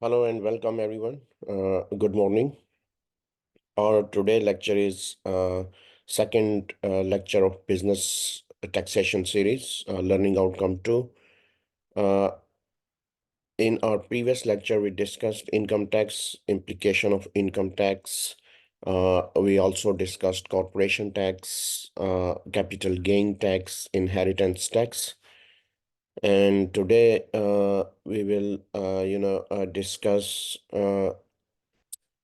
Hello and welcome everyone. Good morning. Our today lecture is second lecture of business taxation series, learning outcome 2. In our previous lecture, we discussed income tax, implication of income tax. We also discussed corporation tax, capital gain tax, inheritance tax. And today we will, discuss uh,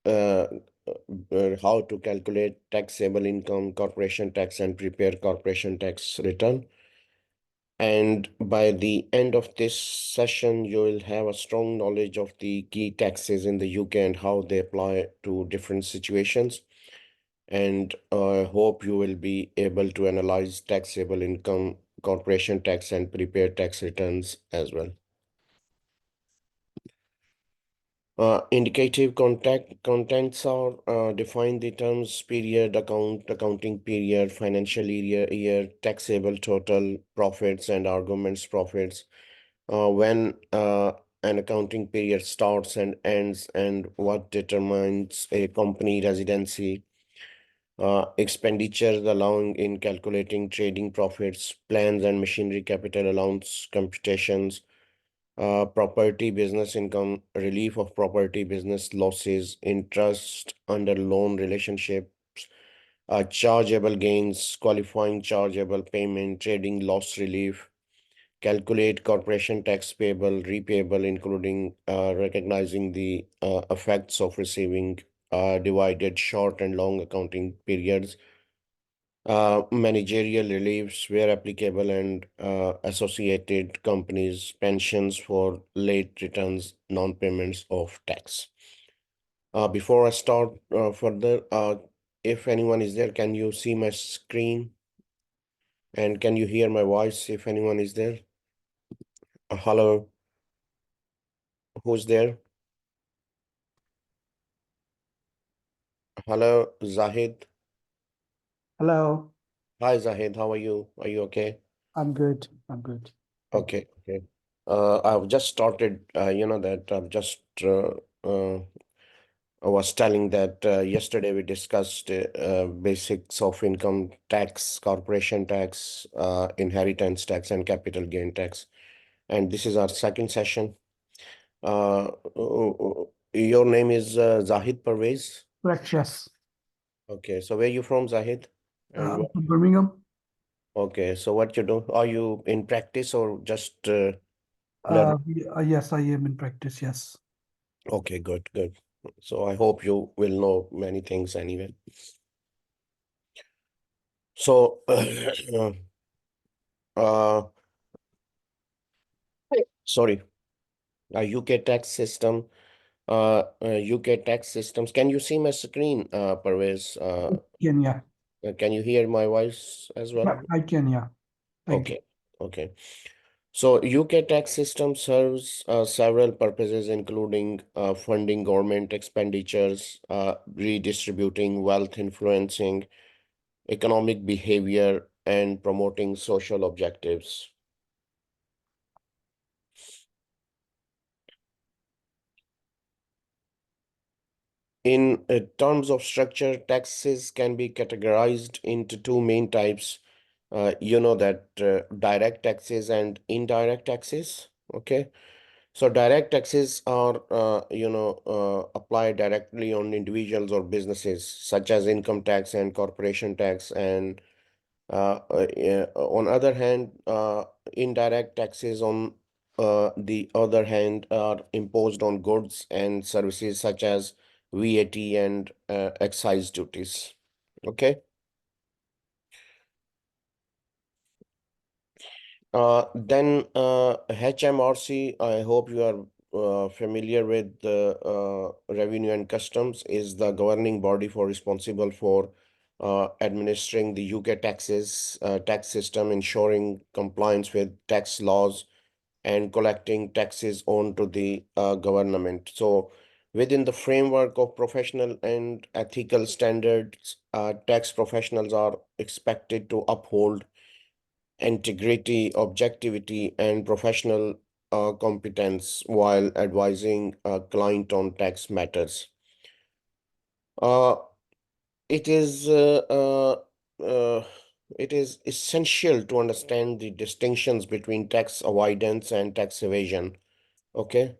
how to calculate taxable income, corporation tax, and prepare corporation tax return. And by the end of this session, you will have a strong knowledge of the key taxes in the UK and how they apply to different situations. And I hope you will be able to analyze taxable income, corporation tax, and prepare tax returns as well. Indicative contents are define the terms period, accounting period, financial year, taxable total profits and arguments profits. When an accounting period starts and ends, and what determines a company residency. Expenditures allowing in calculating trading profits, plans and machinery capital allowance computations, property business income, relief of property business losses, interest under loan relationships, chargeable gains, qualifying chargeable payment, trading loss relief, calculate corporation tax payable, repayable, including recognizing the effects of receiving divided short and long accounting periods, managerial reliefs where applicable, and associated companies' pensions for late returns, non-payments of tax. Before I start further, if anyone is there, can you see my screen? And can you hear my voice if anyone is there? Hello, who's there? Hello, Zahid. Hello, Hi, Zahid. How are you? Are you okay? I'm good. I'm good. Thank you. Okay, okay. I've just started, that I've just I was telling that yesterday we discussed basics of income tax, corporation tax, inheritance tax, and capital gain tax. And this is our second session. Your name is Zahid Parvez. Correct, yes. Okay, so where you from, Zahid? And From Birmingham. okay, so what you do? Are you in practice or just learn? Yes, I am in practice. Yes. Okay, good, good. So I hope you will know many things anyway. So, uh, sorry, UK tax system, UK tax systems. Can you see my screen, Parvez? Yeah. Can you hear my voice as well? Yeah, I can. Yeah. Thank you. Okay, okay. So UK tax system serves several purposes, including funding government expenditures, redistributing wealth, influencing economic behavior, and promoting social objectives. In terms of structure, taxes can be categorized into two main types. You know that direct taxes and indirect taxes. Okay. So direct taxes are, applied directly on individuals or businesses, such as income tax and corporation tax. And on other hand, indirect taxes on the other hand are imposed on goods and services such as VAT and excise duties. Okay. Then HMRC, I hope you are familiar with the Revenue and Customs, is the governing body responsible for administering the UK tax system, ensuring compliance with tax laws and collecting taxes on to the government. So within the framework of professional and ethical standards, tax professionals are expected to uphold integrity, objectivity, and professional competence while advising a client on tax matters. Uh, it is uh, uh, uh, it is essential to understand the distinctions between tax avoidance and tax evasion. Okay.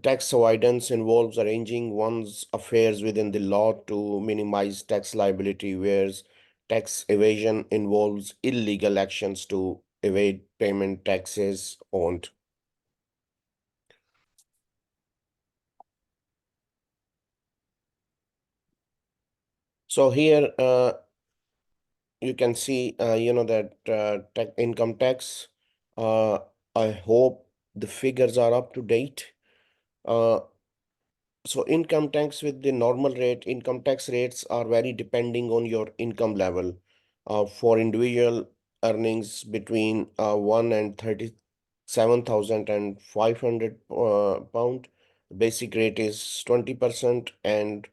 Tax avoidance involves arranging one's affairs within the law to minimize tax liability, whereas tax evasion involves illegal actions to evade payment taxes owed. So here you can see, that income tax. Uh, I hope the figures are up to date. Uh, So income tax with the normal rate, income tax rates are very depending on your income level. For individual earnings between 1 and 37,500 pound, basic rate is 20%, and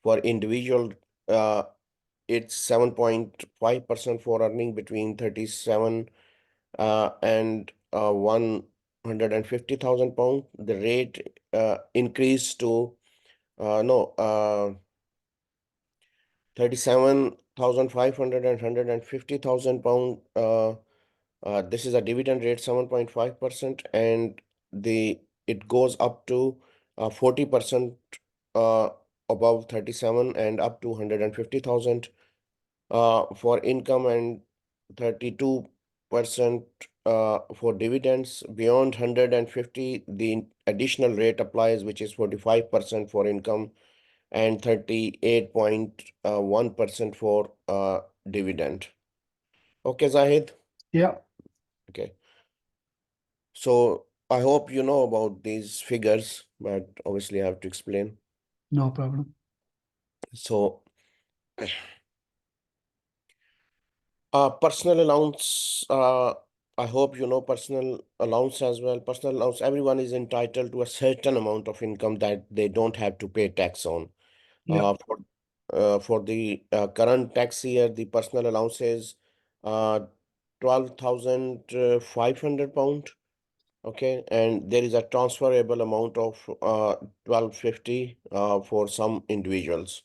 for individual, uh, it's 7.5% for earning between 37 and 150,000 pound. The rate increased to no, 37,500 and 150,000 pound. This is a dividend rate 7.5%, and the it goes up to 40% uh, above 37 and up to 150,000 for income, and 32% for dividends. Beyond 150, the additional rate applies, which is 45% for income and 38.1% for dividend. Okay, Zahid. Yeah, Okay. So I hope you know about these figures, but obviously I have to explain. no problem. So personal allowance, I hope you know personal allowance as well. Personal allowance, everyone is entitled to a certain amount of income that they don't have to pay tax on. Yeah, For the current tax year, the personal allowance is uh, 12,500 pound. Okay, and there is a transferable amount of 1250 for some individuals.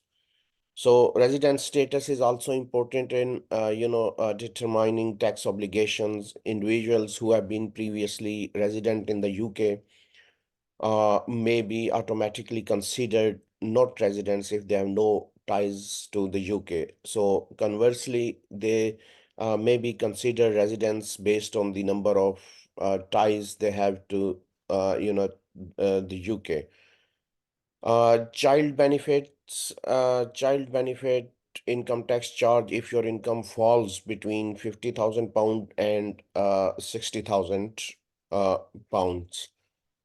So resident status is also important in determining tax obligations. Individuals who have been previously resident in the UK may be automatically considered not residents if they have no ties to the UK. So conversely, they may be considered residents based on the number of ties they have to the UK. Child benefit income tax charge if your income falls between 50,000 pound and 60,000 uh, pounds.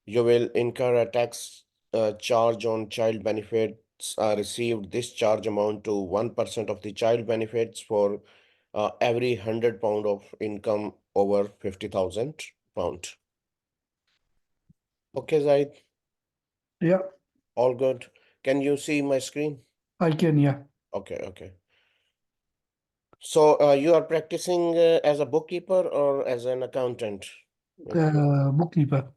You will incur a tax charge on child benefits received. This charge amount to 1% of the child benefits for every 100 pound of income over 50,000 pound. Okay, Zaid, yeah, all good. Can you see my screen? I can, yeah. Okay, okay. So you are practicing as a bookkeeper or as an accountant? Bookkeeper.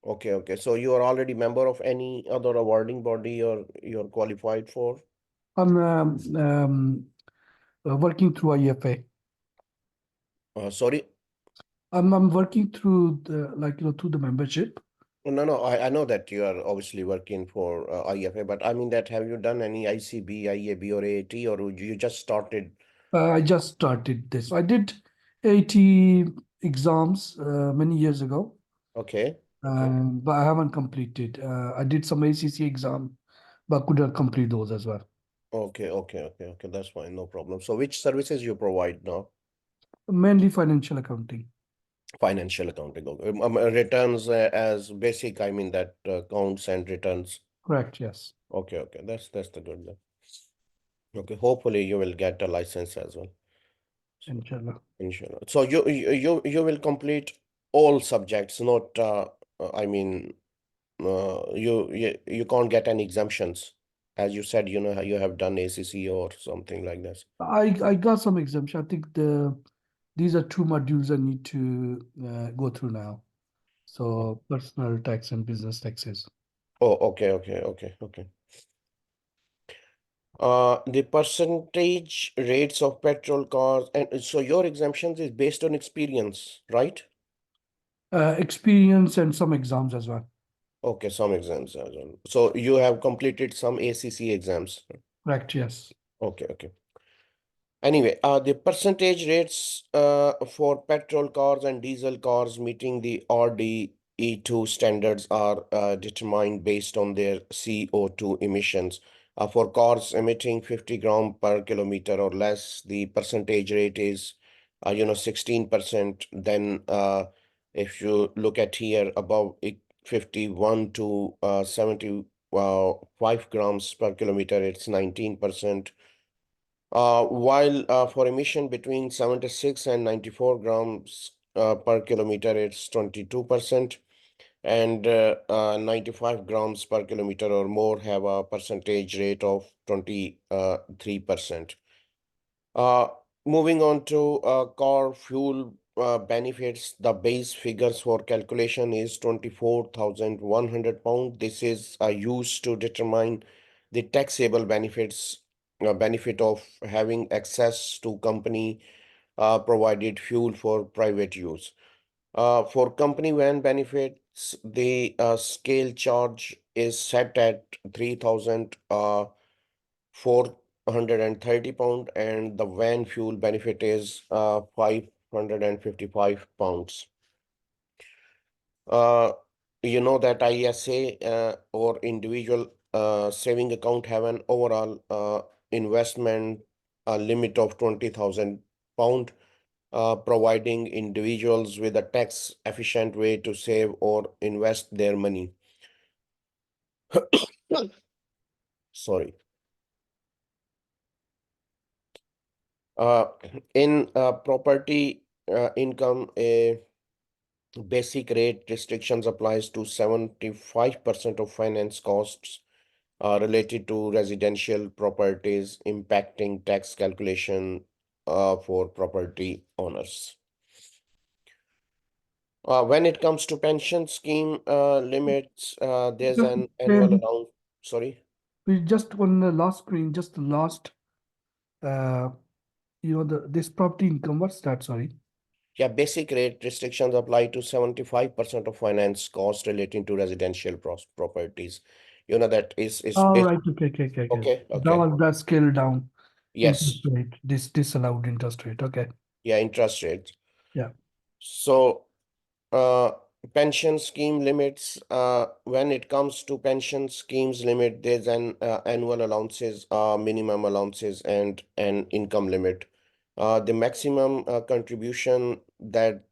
Okay, okay. So you are already member of any other awarding body or you're qualified for? I'm working through IFA. Sorry. I'm working through the through the membership. No, no, I know that you are obviously working for IFA, but I mean that have you done any ICB, IAB or AAT, or you just started? I just started this. I did ATHE exams many years ago, Okay, okay, but I haven't completed. I did some ACC exam, but couldn't complete those as well. okay. That's fine, no problem. So which services you provide now? Mainly financial accounting. Financial accounting, okay. Returns as basic, I mean that accounts and returns. Correct, yes. Okay, okay, that's the good then. Okay, hopefully you will get a license as well. So, Inshallah. inshallah. So you will complete all subjects, not I mean you can't get any exemptions. As you said, you have done ACC or something like this. I got some exemption. I think the these are two modules I need to go through now. So personal tax and business taxes. Oh, okay. The percentage rates of petrol cars, and so your exemptions is based on experience, right? Experience and some exams as well. Okay, some exams as well. So you have completed some ACC exams. Correct, yes. Okay. Anyway, the percentage rates for petrol cars and diesel cars meeting the RDE2 standards are determined based on their CO2 emissions. For cars emitting 50 gram per kilometer or less, the percentage rate is, 16%. Then, if you look at here above 51 to 75 grams per kilometer, it's 19%. While for emission between 76 and 94 grams per kilometer, it's 22%, and 95 grams per kilometer or more have a percentage rate of 23%. Uh, Moving on to car fuel benefits, the base figures for calculation is 24,100 pound. This is used to determine the taxable benefit of having access to company provided fuel for private use. For company van benefits, the scale charge is set at 3,000. 430 pound, and the van fuel benefit is 555 pounds. Uh, you know that ISA or individual saving account have an overall investment limit of 20,000 pound, providing individuals with a tax efficient way to save or invest their money. Sorry. Uh, in property income, a basic rate restrictions applies to 75% of finance costs related to residential properties, impacting tax calculation for property owners. When it comes to pension scheme limits, there's Just an annual um, allowance. Sorry. we just on the last screen, just the last, uh, this property income. What's that? Sorry. Yeah, basic rate restrictions apply to 75% of finance costs relating to residential properties. You know that is All basic. right. Okay. That Okay. was that scale down interest Yes. rate. This disallowed interest rate. Okay. Yeah, interest rates. Yeah. So, uh, pension scheme limits, when it comes to pension schemes limit, there's an annual allowances, minimum allowances, and an income limit. The maximum contribution that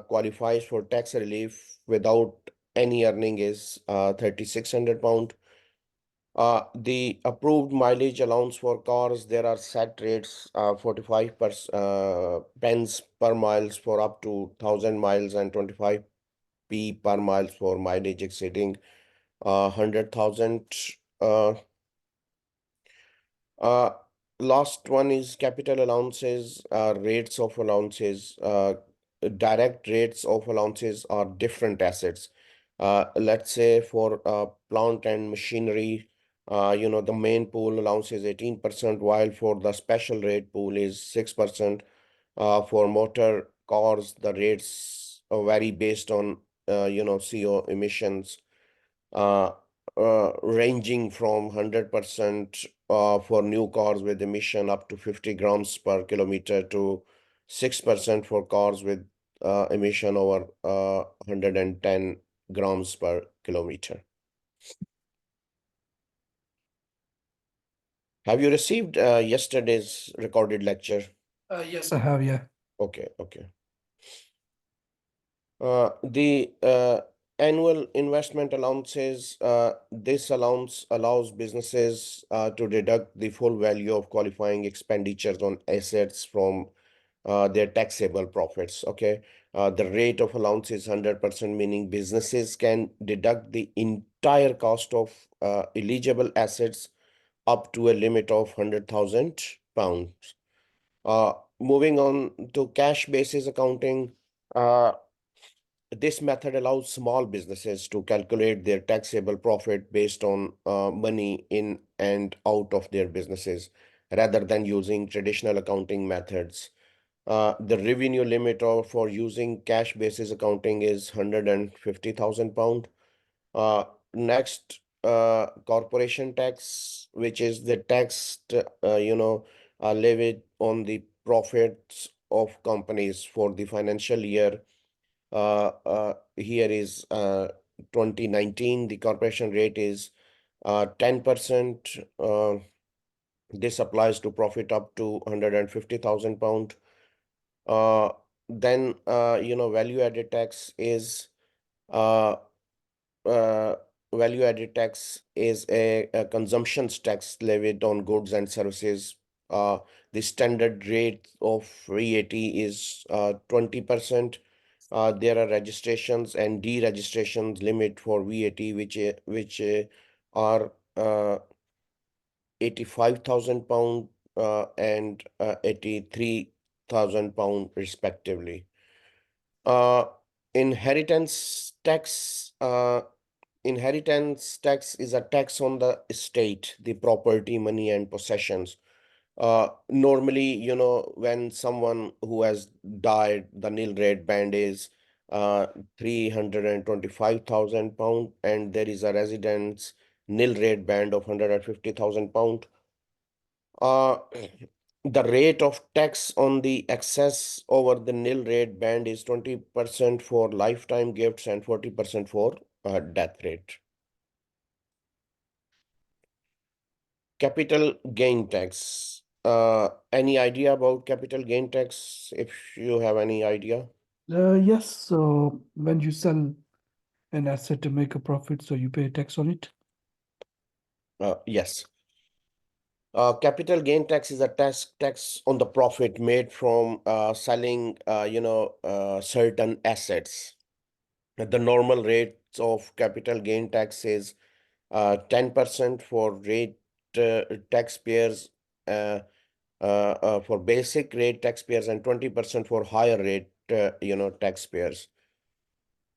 qualifies for tax relief without any earning is 3,600 pound. The approved mileage allowance for cars, there are set rates, 45 pence per miles for up to 1,000 miles and 25p per miles for mileage exceeding 100,000. Uh, uh, Last one is capital allowances, rates of allowances. Direct rates of allowances are different assets. Let's say for plant and machinery, the main pool allowance is 18%, while for the special rate pool is 6%. For motor cars, the rates vary based on, CO emissions, uh, ranging from 100% for new cars with emission up to 50 grams per kilometer to 6% for cars with emission over 110 grams per kilometer. Have you received yesterday's recorded lecture? Yes, I have. Yeah. Okay. The annual investment allowances, this allowance allows businesses to deduct the full value of qualifying expenditures on assets from their taxable profits. Okay. The rate of allowance is 100%, meaning businesses can deduct the entire cost of eligible assets up to a limit of 100,000 pounds. Moving on to cash basis accounting, uh, this method allows small businesses to calculate their taxable profit based on money in and out of their businesses rather than using traditional accounting methods. The revenue limit for using cash basis accounting is £150,000. Uh, Next, corporation tax, which is the tax, levied on the profits of companies for the financial year. Here is 2019, the corporation rate is 10%. This applies to profit up to £150,000. Uh, then value added tax is uh, uh, value added tax is a consumptions tax levied on goods and services. Uh, the standard rate of VAT is 20%. There are registrations and deregistrations limit for VAT, which are £85,000 and £83,000 respectively. Uh, inheritance tax. Inheritance tax is a tax on the estate, the property, money, and possessions. Normally, when someone who has died, the nil rate band is 325,000 pound, and there is a residence nil rate band of 150,000 pound. Uh, the rate of tax on the excess over the nil rate band is 20% for lifetime gifts and 40% for death rate. Capital gain tax. Any idea about capital gain tax, if you have any idea? Yes, so when you sell an asset to make a profit, so you pay tax on it. Yes. Capital gain tax is a tax on the profit made from selling, certain assets. The normal rates of capital gain tax is 10% for rate taxpayers, uh, for basic rate taxpayers, and 20% for higher rate, taxpayers.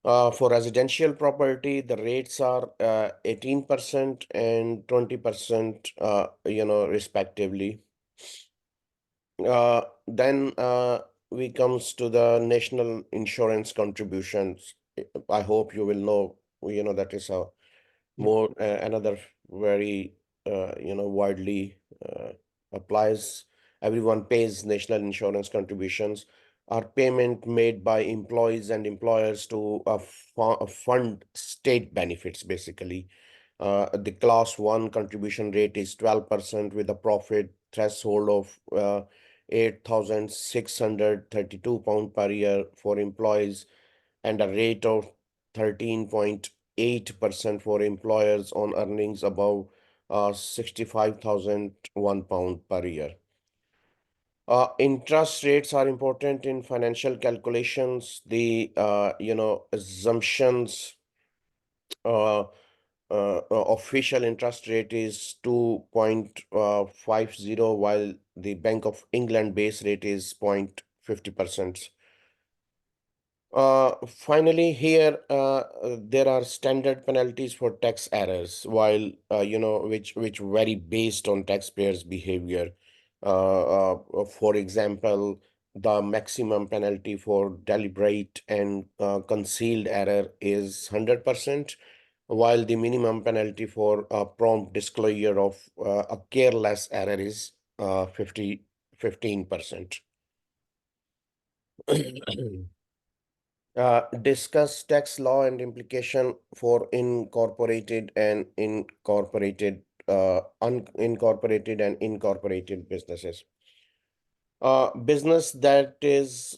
For residential property, the rates are 18% and 20%, respectively. Then we comes to the national insurance contributions. I hope you will know, that is a Yep. more another very widely applies. Everyone pays national insurance contributions, are payment made by employees and employers to fund state benefits, basically. The class one contribution rate is 12% with a profit threshold of 8,632 pound per year for employees, and a rate of 13.8% for employers on earnings above 65,001 pound per year. Interest rates are important in financial calculations. The assumptions, uh, official interest rate is 2.50, while the Bank of England base rate is 0.50%. Finally, here there are standard penalties for tax errors, while which vary based on taxpayers' behavior. For example, the maximum penalty for deliberate and concealed error is 100%, while the minimum penalty for prompt disclosure of a careless error is 15%. Discuss tax law and implication for incorporated and unincorporated and incorporated businesses. Business that is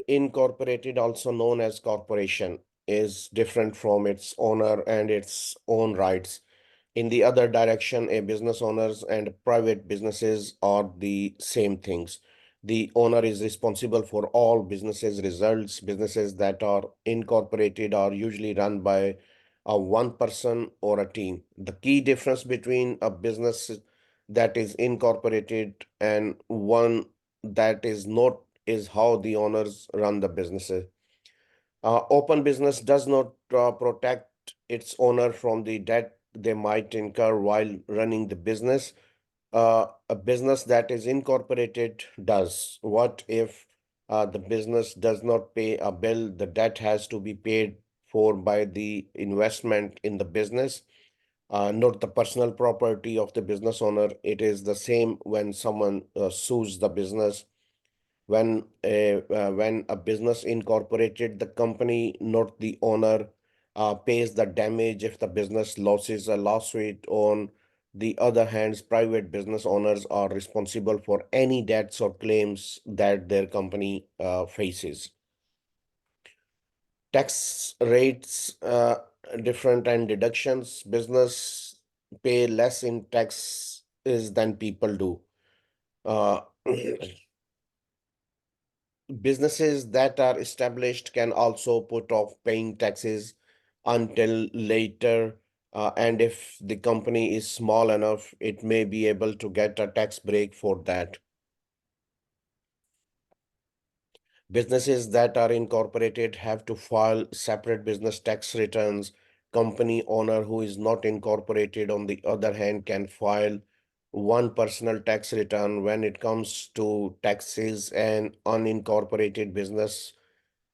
incorporated, also known as corporation, is different from its owner and its own rights. In the other direction, a business owners and private businesses are the same things. The owner is responsible for all businesses results. Businesses that are incorporated are usually run by a one person or a team. The key difference between a business that is incorporated and one that is not is how the owners run the businesses. Open business does not protect its owner from the debt they might incur while running the business. A business that is incorporated does. What if the business does not pay a bill? The debt has to be paid for by the investment in the business, not the personal property of the business owner. It is the same when someone sues the business. When a business incorporated, the company, not the owner, pays the damage if the business loses a lawsuit. On the other hand, private business owners are responsible for any debts or claims that their company faces. Tax rates different and deductions. Business pay less in taxes than people do. Uh, Businesses that are established can also put off paying taxes until later, and if the company is small enough, it may be able to get a tax break for that. Businesses that are incorporated have to file separate business tax returns. Company owner who is not incorporated, on the other hand, can file one personal tax return. When it comes to taxes, an unincorporated business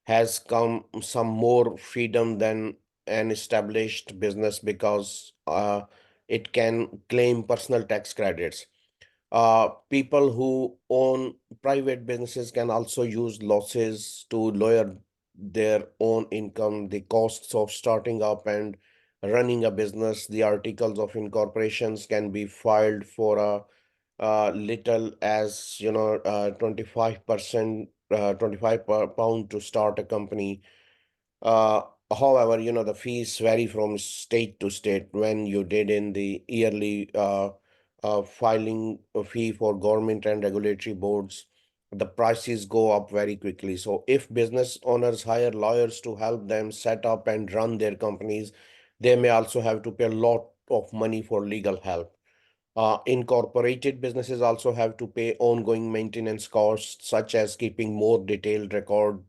has come some more freedom than an established business because it can claim personal tax credits. People who own private businesses can also use losses to lower their own income, the costs of starting up and running a business. The articles of incorporations can be filed for a little as 25%, 25 per pound to start a company. uh, However, the fees vary from state to state. When you did in the yearly filing fee for government and regulatory boards, the prices go up very quickly. So if business owners hire lawyers to help them set up and run their companies, they may also have to pay a lot of money for legal help. Incorporated businesses also have to pay ongoing maintenance costs, such as keeping more detailed record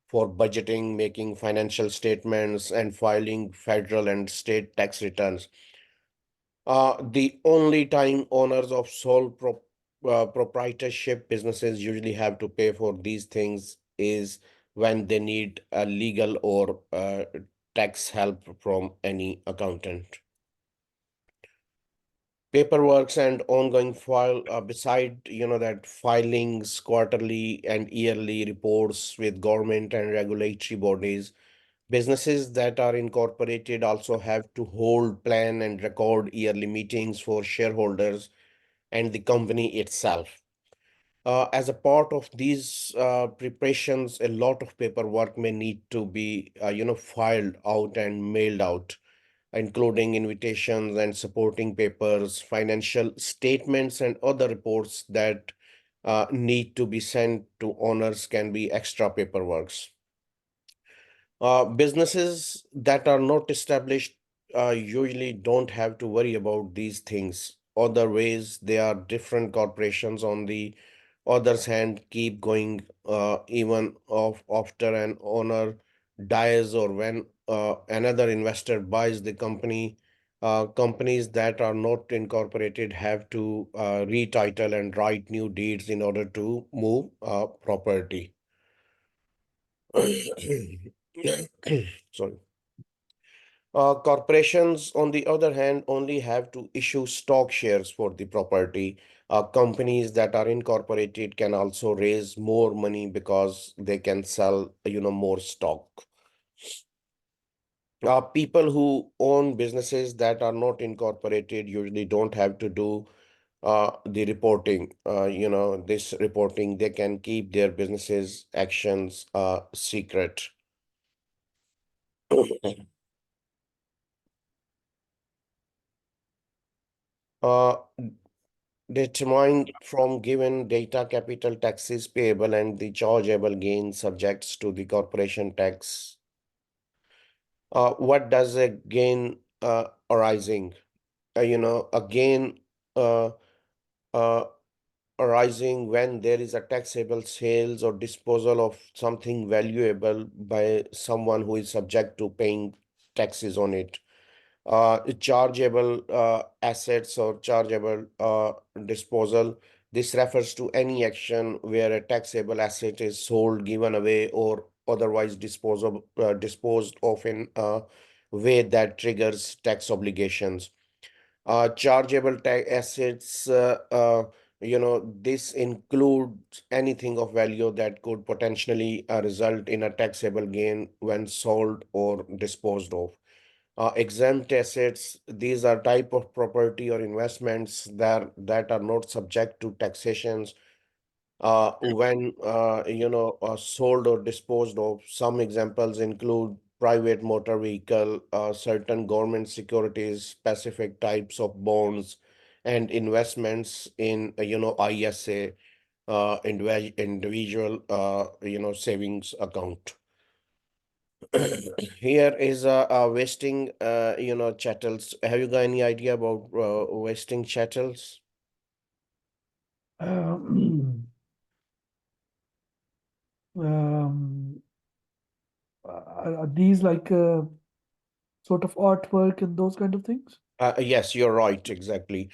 for budgeting, making financial statements, and filing federal and state tax returns. The only time owners of proprietorship businesses usually have to pay for these things is when they need a legal or tax help from any accountant. Paperworks and ongoing file, beside that filings, quarterly and yearly reports with government and regulatory bodies. Businesses that are incorporated also have to hold, plan, and record yearly meetings for shareholders and the company itself. As a part of these preparations, a lot of paperwork may need to be, filed out and mailed out, including invitations and supporting papers, financial statements, and other reports that need to be sent to owners can be extra paperworks. Businesses that are not established usually don't have to worry about these things. Other ways, they are different corporations on the other's hand keep going even after an owner dies or when another investor buys the company. Companies that are not incorporated have to retitle and write new deeds in order to move property. Sorry. Corporations, on the other hand, only have to issue stock shares for the property. Companies that are incorporated can also raise more money because they can sell, more stock. People who own businesses that are not incorporated usually don't have to do the reporting. This reporting, they can keep their businesses actions secret. Uh, Determined from given data, capital taxes payable and the chargeable gain subjects to the corporation tax. What does a gain arising? A gain uh, uh, arising when there is a taxable sales or disposal of something valuable by someone who is subject to paying taxes on it. Chargeable assets or chargeable disposal. This refers to any action where a taxable asset is sold, given away, or otherwise disposed of in a way that triggers tax obligations. Chargeable tax assets, this includes anything of value that could potentially result in a taxable gain when sold or disposed of. Exempt assets, these are type of property or investments that are not subject to taxations when sold or disposed of. Some examples include private motor vehicle, certain government securities, specific types of bonds, and investments in ISA, individual savings account. Here is a vesting chattels. Have you got any idea about vesting chattels? Um, um, are these like sort of artwork and those kind of things? Yes, you're right, exactly.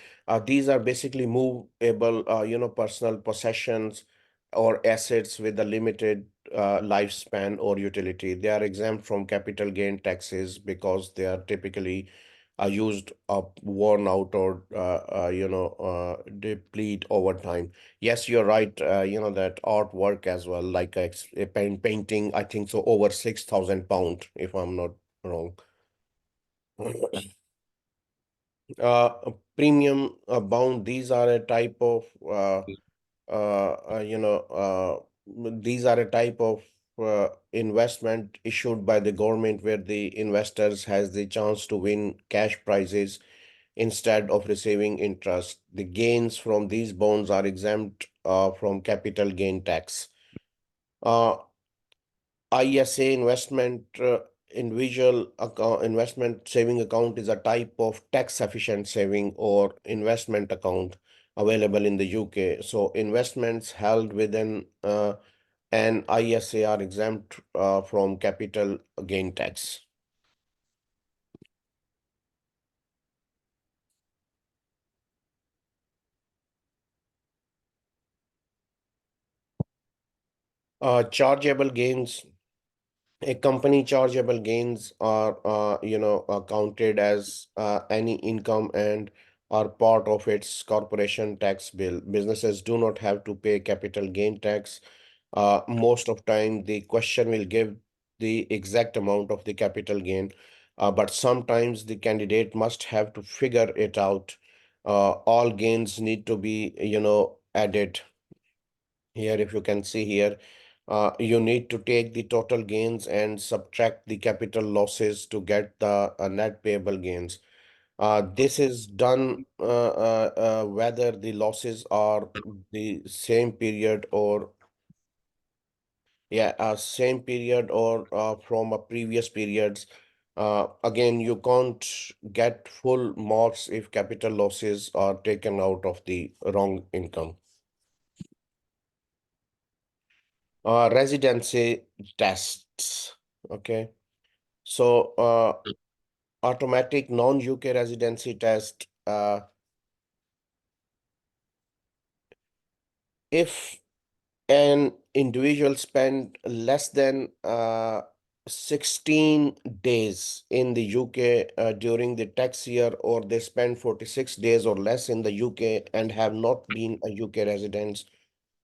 These are basically movable, personal possessions or assets with a limited lifespan or utility. They are exempt from capital gain taxes because they are typically used up, worn out, or deplete over time. Yes, you're right. That artwork as well, like a painting. I think so, over 6,000 pound, if I'm not wrong. Premium bound, these are a type of these are a type of investment issued by the government where the investors has the chance to win cash prizes instead of receiving interest. The gains from these bonds are exempt from capital gain tax. Uh, ISA investment, individual account, investment saving account is a type of tax efficient saving or investment account available in the UK. So investments held within an ISA are exempt from capital gain tax. Chargeable gains. A company chargeable gains are, counted as any income and are part of its corporation tax bill. Businesses do not have to pay capital gain tax. Most of time, the question will give the exact amount of the capital gain, but sometimes the candidate must have to figure it out. All gains need to be, added here. If you can see here, you need to take the total gains and subtract the capital losses to get the net payable gains. This is done whether the losses are the same period or same period or from a previous periods. Again, you can't get full marks if capital losses are taken out of the wrong income. Residency tests. Okay. So, automatic non-UK residency test. If an individual spend less than 16 days in the UK during the tax year, or they spend 46 days or less in the UK and have not been a UK resident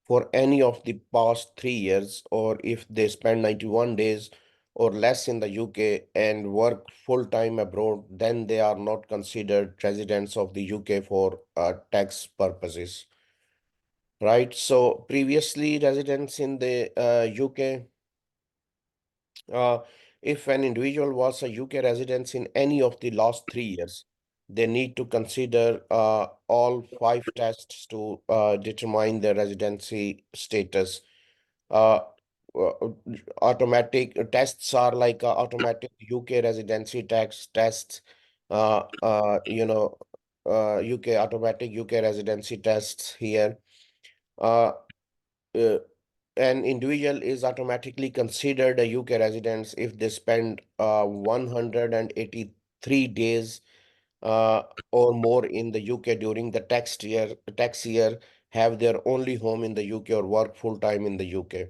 for any of the past 3 years, or if they spend 91 days or less in the UK and work full time abroad, then they are not considered residents of the UK for tax purposes. Right. So previously residents in the UK, uh, if an individual was a UK resident in any of the last 3 years, they need to consider all five tests to determine their residency status. uh, uh, Automatic tests are like automatic UK residency tax tests, UK automatic UK residency tests here. Uh, uh, an individual is automatically considered a UK resident if they spend 183 days uh, or more in the UK during the tax year, have their only home in the UK or work full time in the UK.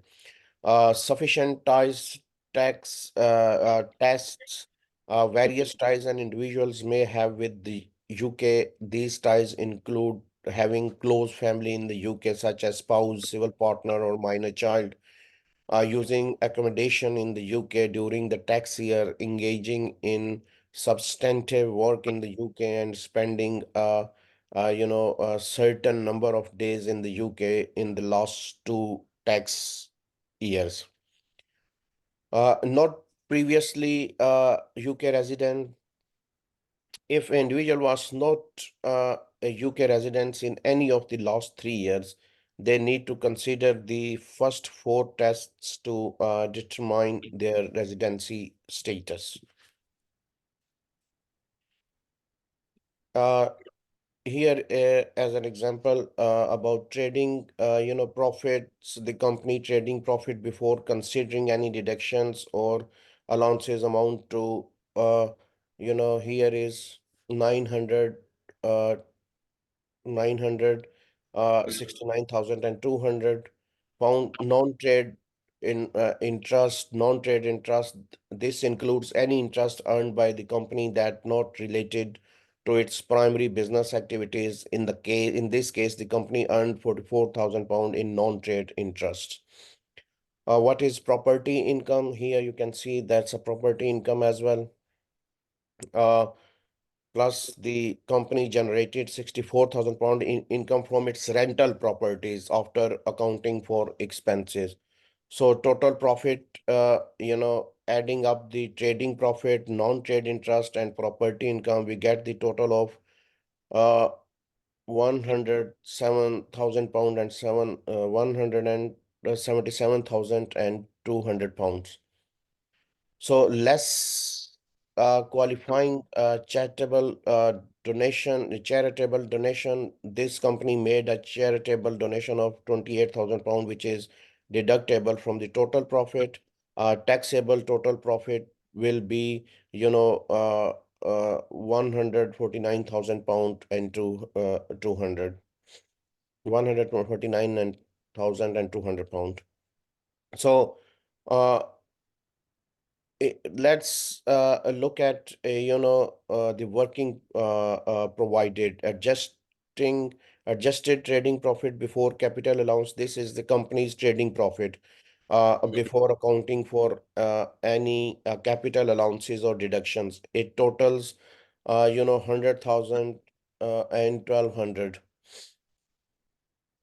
Sufficient ties tests, various ties an individuals may have with the UK. These ties include having close family in the UK, such as spouse, civil partner, or minor child, using accommodation in the UK during the tax year, engaging in substantive work in the UK, and spending a certain number of days in the UK in the last two tax years. Not previously UK resident. If an individual was not a UK resident in any of the last 3 years, they need to consider the first four tests to determine their residency status. Uh, Here, as an example, about trading, profits, the company trading profit before considering any deductions or allowances amount to, here is 900, uh, 900, 69,200 pound non-trade non-trade interest. This includes any interest earned by the company that not related to its primary business activities. In this case, the company earned 44,000 pound in non-trade interest. What is property income? Here you can see that's a property income as well. Uh, Plus the company generated 64,000 pound in income from its rental properties after accounting for expenses. So total profit, adding up the trading profit, non-trade interest, and property income, we get the total of 107,000 pound and 177,200 pounds. So less qualifying charitable donation. This company made a charitable donation of 28,000 pound, which is deductible from the total profit. Taxable total profit will be, 149,000 pound and 200, 149 and 1,200 pound. So, uh, let's look at the working provided adjusted trading profit before capital allowance. This is the company's trading profit before accounting for any capital allowances or deductions. It totals 100,000 and 1,200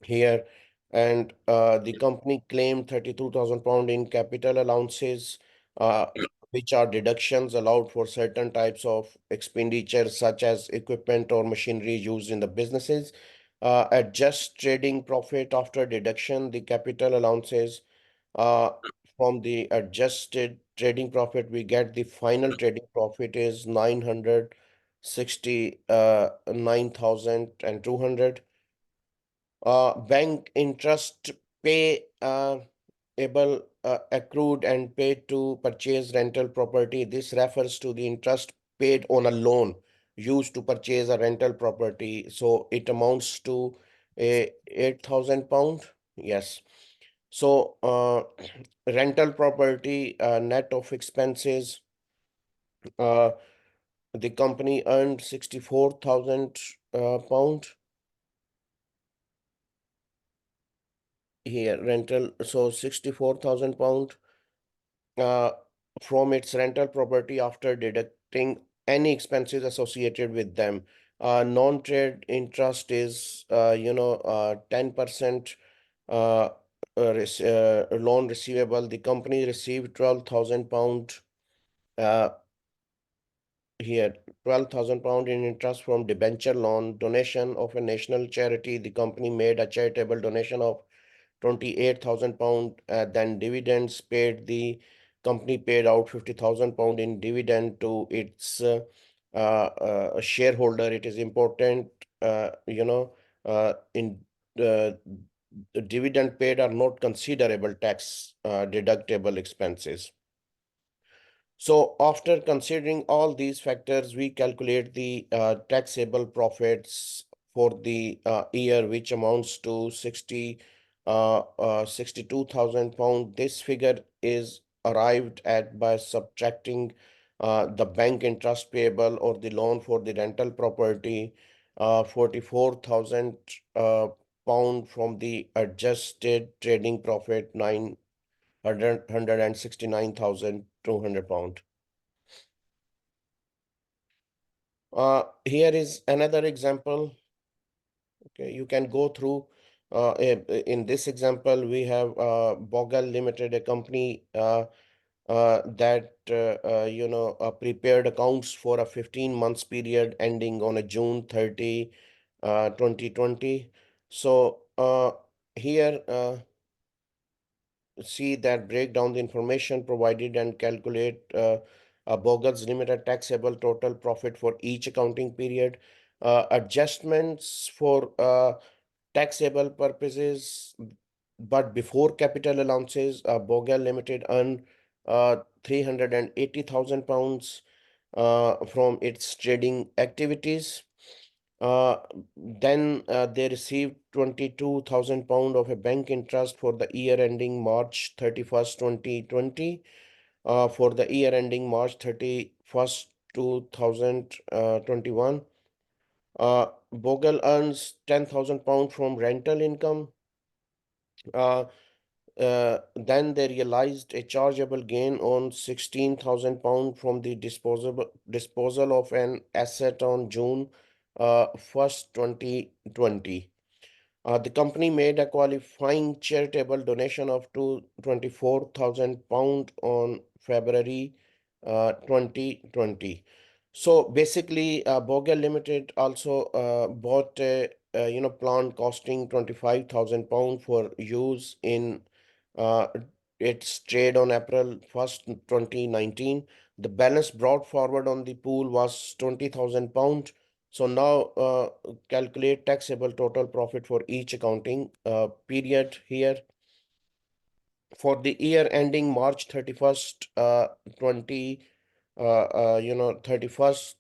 here. And the company claimed 32,000 pound in capital allowances, uh, which are deductions allowed for certain types of expenditure such as equipment or machinery used in the businesses. Adjust trading profit after deduction the capital allowances. uh, from the adjusted trading profit, we get the final trading profit is 969,200. Bank interest pay able accrued and paid to purchase rental property. This refers to the interest paid on a loan used to purchase a rental property. So it amounts to a 8,000 pound. Yes. So rental property net of expenses, uh, the company earned 64,000 pound here rental. So 64,000 pound uh, from its rental property after deducting any expenses associated with them. Non-trade interest is 10% uh, loan receivable. The company received 12,000 pound uh, here, 12,000 pound in interest from debenture loan donation of a national charity. The company made a charitable donation of 28,000 pound. Then dividends paid. The company paid out 50,000 pound in dividend to its shareholder. It is important, in uh, the dividend paid are not considerable tax deductible expenses. So after considering all these factors, we calculate the taxable profits for the year, which amounts to 62,000 pound. This figure is arrived at by subtracting the bank interest payable or the loan for the rental property, 44,000 uh, pound from the adjusted trading profit, 969,200 pound. Here is another example. Okay, you can go through. In this example, we have Bogle Limited, a company that prepared accounts for a 15 months period ending on a June 30, 2020. So here see that break down the information provided and calculate Bogle's limited taxable total profit for each accounting period. Adjustments for taxable purposes, but before capital allowances, Bogle Limited earned 380,000 pounds from its trading activities. Uh, then they received 22,000 pound of a bank interest for the year ending March 31st, 2020. For the year ending March 31st, 2021. Bogle earns 10,000 pound from rental income. Uh, then they realized a chargeable gain on 16,000 pound from the disposal of an asset on June 1st, 2020. The company made a qualifying charitable donation of 24,000 pound on February 2020. So basically, Bogle Limited also bought a plant costing 25,000 pound for use in uh, its trade on April 1st, 2019. The balance brought forward on the pool was 20,000 pound. So now calculate taxable total profit for each accounting period here. For the year ending March 31st, 20, 31st,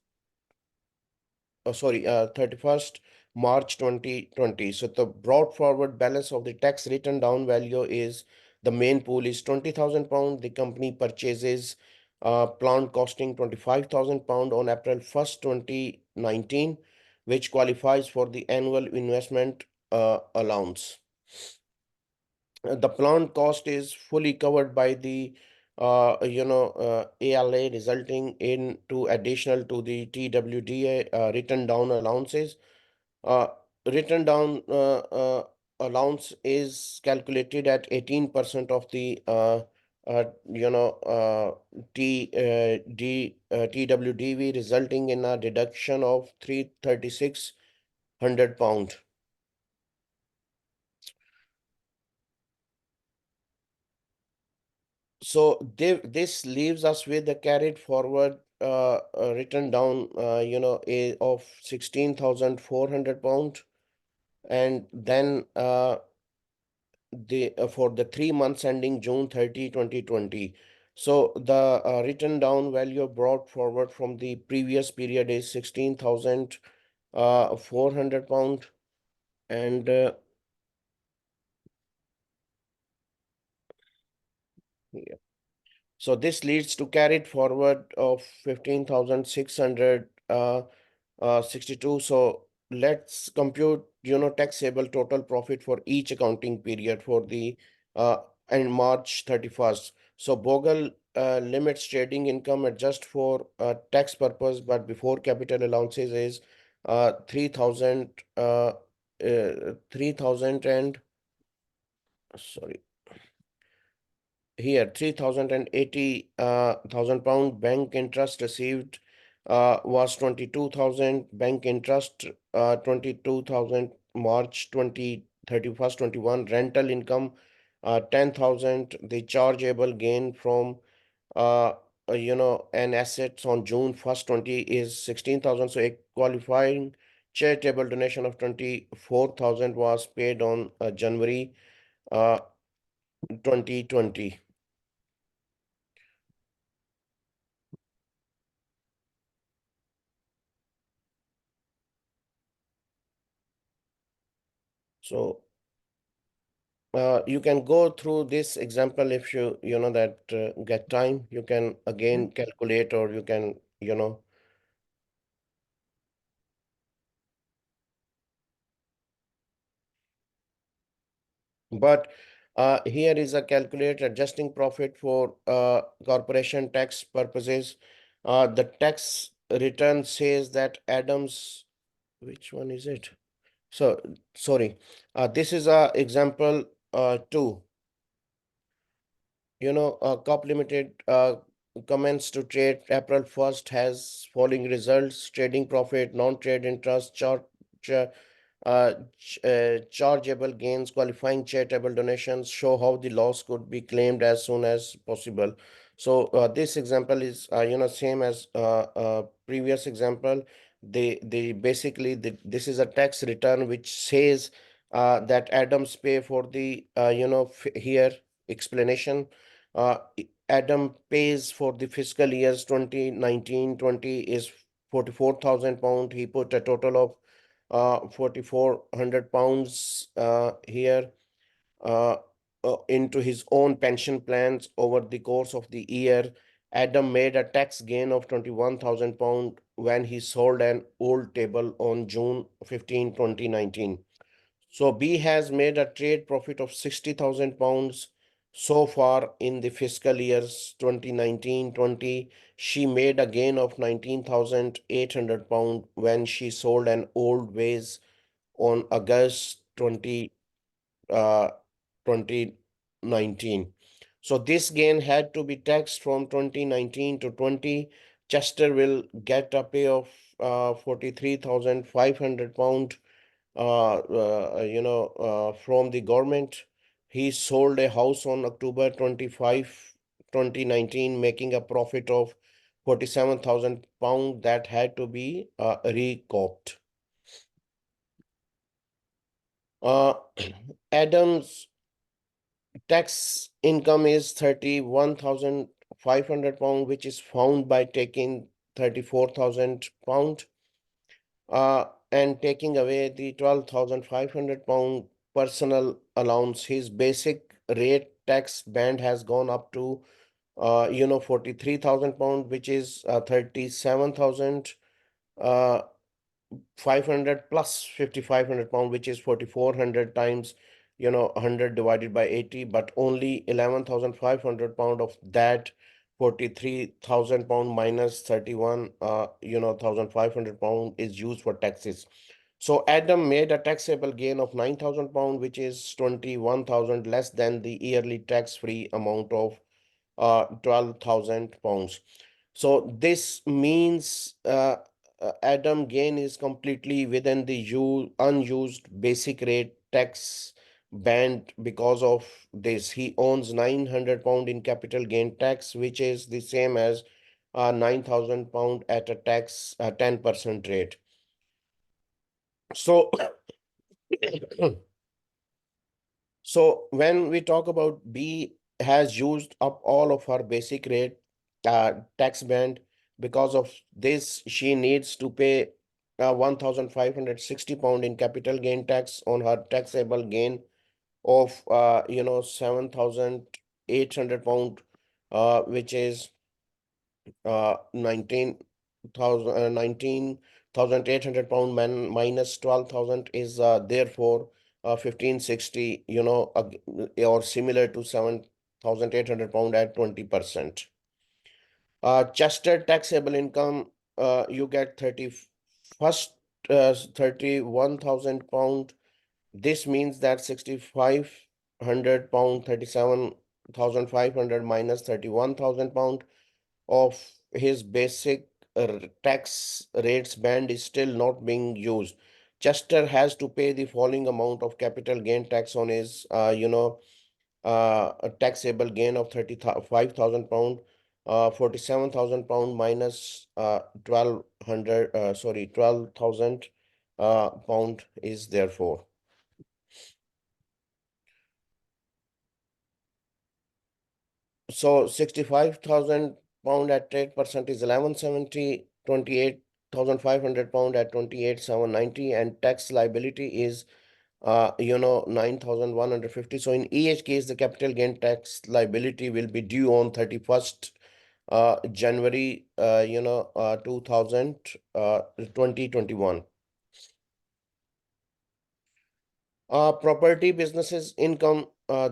31st March 2020. So the brought forward balance of the tax written down value is the main pool is 20,000 pound. The company purchases plant costing 25,000 pound on April 1st, 2019, which qualifies for the annual investment allowance. The plant cost is fully covered by the ALA, resulting into additional to the TWDA written down allowances. Uh, Written down allowance is calculated at 18% of the TWDV, resulting in a deduction of 336 pound. So this leaves us with the carried forward written down, of 16,400 pound, and then the for the 3 months ending June 30, 2020. So the written down value brought forward from the previous period is 16,400 pound, and yeah. So this leads to carried forward of 15,600 62. So let's compute, taxable total profit for each accounting period for the uh, and March 31st. So Bogle limits trading income adjust for tax purpose, but before capital allowances is 3,000 3,000 and sorry, here 3,080 thousand pound. Bank interest received was 22,000. Bank interest 22,000 March 20 31st 21. Rental income 10,000. The chargeable gain from uh an assets on June 1st 20 is 16,000. So a qualifying charitable donation of 24,000 was paid on January uh, 2020. So you can go through this example if you know that get time. You can Yeah. again calculate, or you can, but here is a calculate adjusting profit for corporation tax purposes. The tax return says that Adams, which one is it? So, sorry, this is a example two. Corp Limited commence to trade April 1st has following results: trading profit, non-trade interest, chargeable gains, qualifying charitable donations show how the loss could be claimed as soon as possible. So this example is same as previous example. They basically this is a tax return which says that Adams pay for the here explanation. Adam pays for the fiscal years 2019-20 is 44,000 pound. He put a total of 4,400 pounds here uh, into his own pension plans over the course of the year. Adam made a tax gain of 21,000 pound when he sold an old table on June 15, 2019. So B has made a trade profit of 60,000 pounds so far in the fiscal years 2019-20. She made a gain of 19,800 pound when she sold an old vase on August 20, 2019. So this gain had to be taxed from 2019 to 20. Chester will get a pay of 43,500 pound from the government. He sold a house on October 25, 2019, making a profit of 47,000 pound that had to be recouped. Uh, Adams tax income is 31,500 pound, which is found by taking 34,000 pound and taking away the 12,500 pound personal allowance. His basic rate tax band has gone up to 43,000 pound, which is 37,000 uh, 500 plus 5,500 pound, which is 4,400 times 100 divided by 80, but only 11,500 pound of that 43,000 pound minus 31 1,500 pound is used for taxes. So Adam made a taxable gain of 9,000 pound, which is 21,000 less than the yearly tax free amount of 12,000 pounds. So this means Adam gain is completely within the unused basic rate tax band. Because of this, he owns 900 pound in capital gain tax, which is the same as 9,000 pound at a tax 10% rate. So So when we talk about B has used up all of her basic rate tax band, because of this, she needs to pay 1,560 pound in capital gain tax on her taxable gain of 7,800 pound, which is 19,800 pound minus 12,000 is therefore 1,560, or similar to 7,800 pound at 20%. Chester taxable income, you get 31st 31,000 pound. This means that 6,500 pound, 37,500 minus 31,000 pound of his basic tax rates band is still not being used. Chester has to pay the following amount of capital gain tax on his, a taxable gain of 35,000 pound, 47,000 pound minus 1,200, 12,000 pound is therefore. So 65,000 pound at £8% is 1170, 28,500 pound at 28,790, and tax liability is 9,150. So in each case, the capital gain tax liability will be due on 31st January 2021. Property businesses income.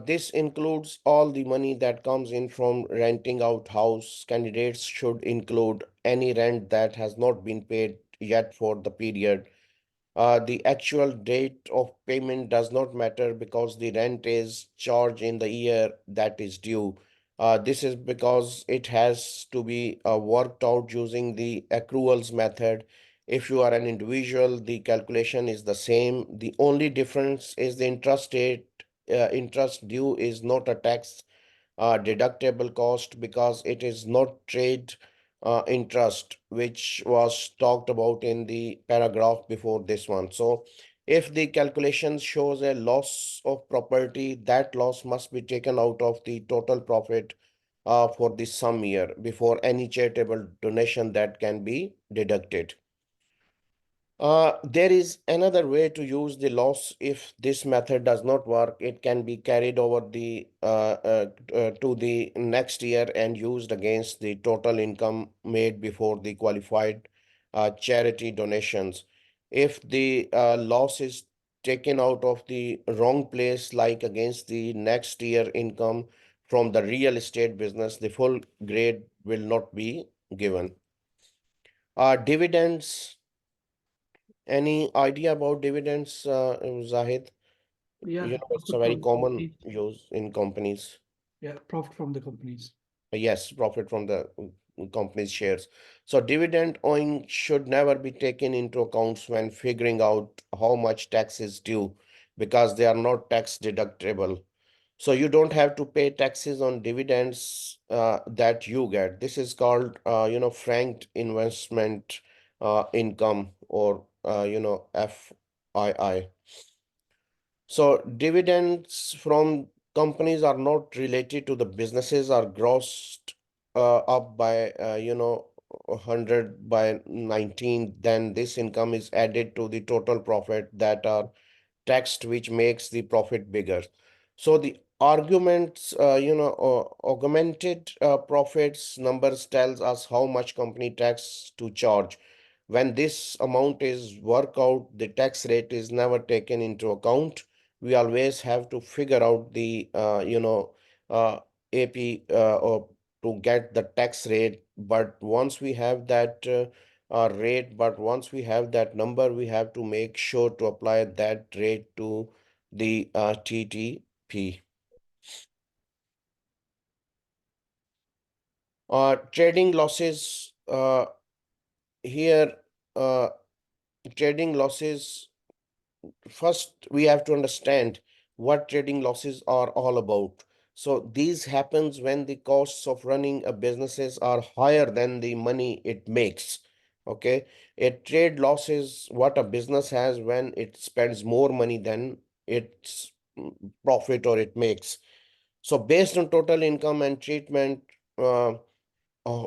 This includes all the money that comes in from renting out house. Candidates should include any rent that has not been paid yet for the period. The actual date of payment does not matter because the rent is charged in the year that is due. This is because it has to be worked out using the accruals method. If you are an individual, the calculation is the same. The only difference is the interest rate. Interest due is not a tax deductible cost because it is not trade interest, which was talked about in the paragraph before this one. So, if the calculation shows a loss of property, that loss must be taken out of the total profit for the sum year before any charitable donation that can be deducted. There is another way to use the loss. If this method does not work, it can be carried over the to the next year and used against the total income made before the qualified charity donations. If the loss is taken out of the wrong place, like against the next year income from the real estate business, the full grade will not be given. Dividends. Any idea about dividends, Zahid? Yeah, It's a profit very from the common companies. use in companies. Yeah, profit from the companies. Yes, profit from the company's shares. So dividend owing should never be taken into accounts when figuring out how much tax is due because they are not tax deductible. So you don't have to pay taxes on dividends that you get. This is called, franked investment income, or, FII. So dividends from companies are not related to the businesses, are grossed up by 100 by 19. Then this income is added to the total profit that are taxed, which makes the profit bigger. So the arguments, augmented profits numbers tells us how much company tax to charge. When this amount is worked out, the tax rate is never taken into account. We always have to figure out the AP, or to get the tax rate. But once we have that rate, but once we have that number, we have to make sure to apply that rate to the TTP. Trading losses, here, uh, trading losses. First, we have to understand what trading losses are all about. So these happens when the costs of running a businesses are higher than the money it makes. Okay, a trade loss is what a business has when it spends more money than its profit or it makes. So based on total income and treatment, uh, uh,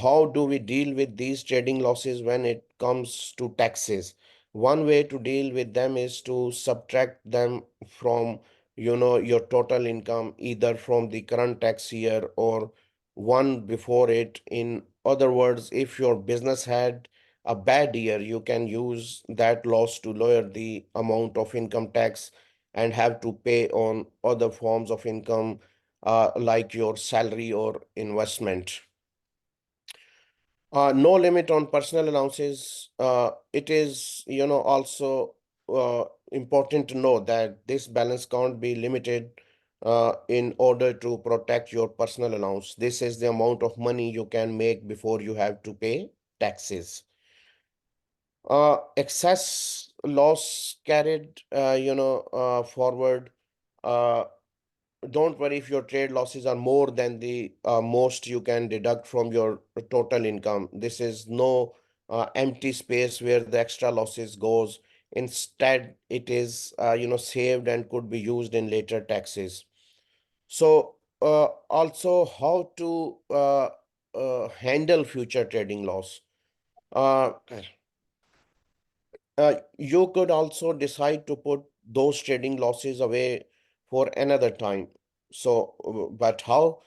how do we deal with these trading losses when it comes to taxes? One way to deal with them is to subtract them from, your total income, either from the current tax year or one before it. In other words, if your business had a bad year, you can use that loss to lower the amount of income tax and have to pay on other forms of income, like your salary or investment. No limit on personal allowances. It is, also important to know that this balance can't be limited in order to protect your personal allowance. This is the amount of money you can make before you have to pay taxes. Excess loss carried, forward. Uh, don't worry if your trade losses are more than the most you can deduct from your total income. This is no empty space where the extra losses goes. Instead, it is saved and could be used in later taxes. So also how to handle future trading loss. Uh, you could also decide to put those trading losses away for another time. So, but how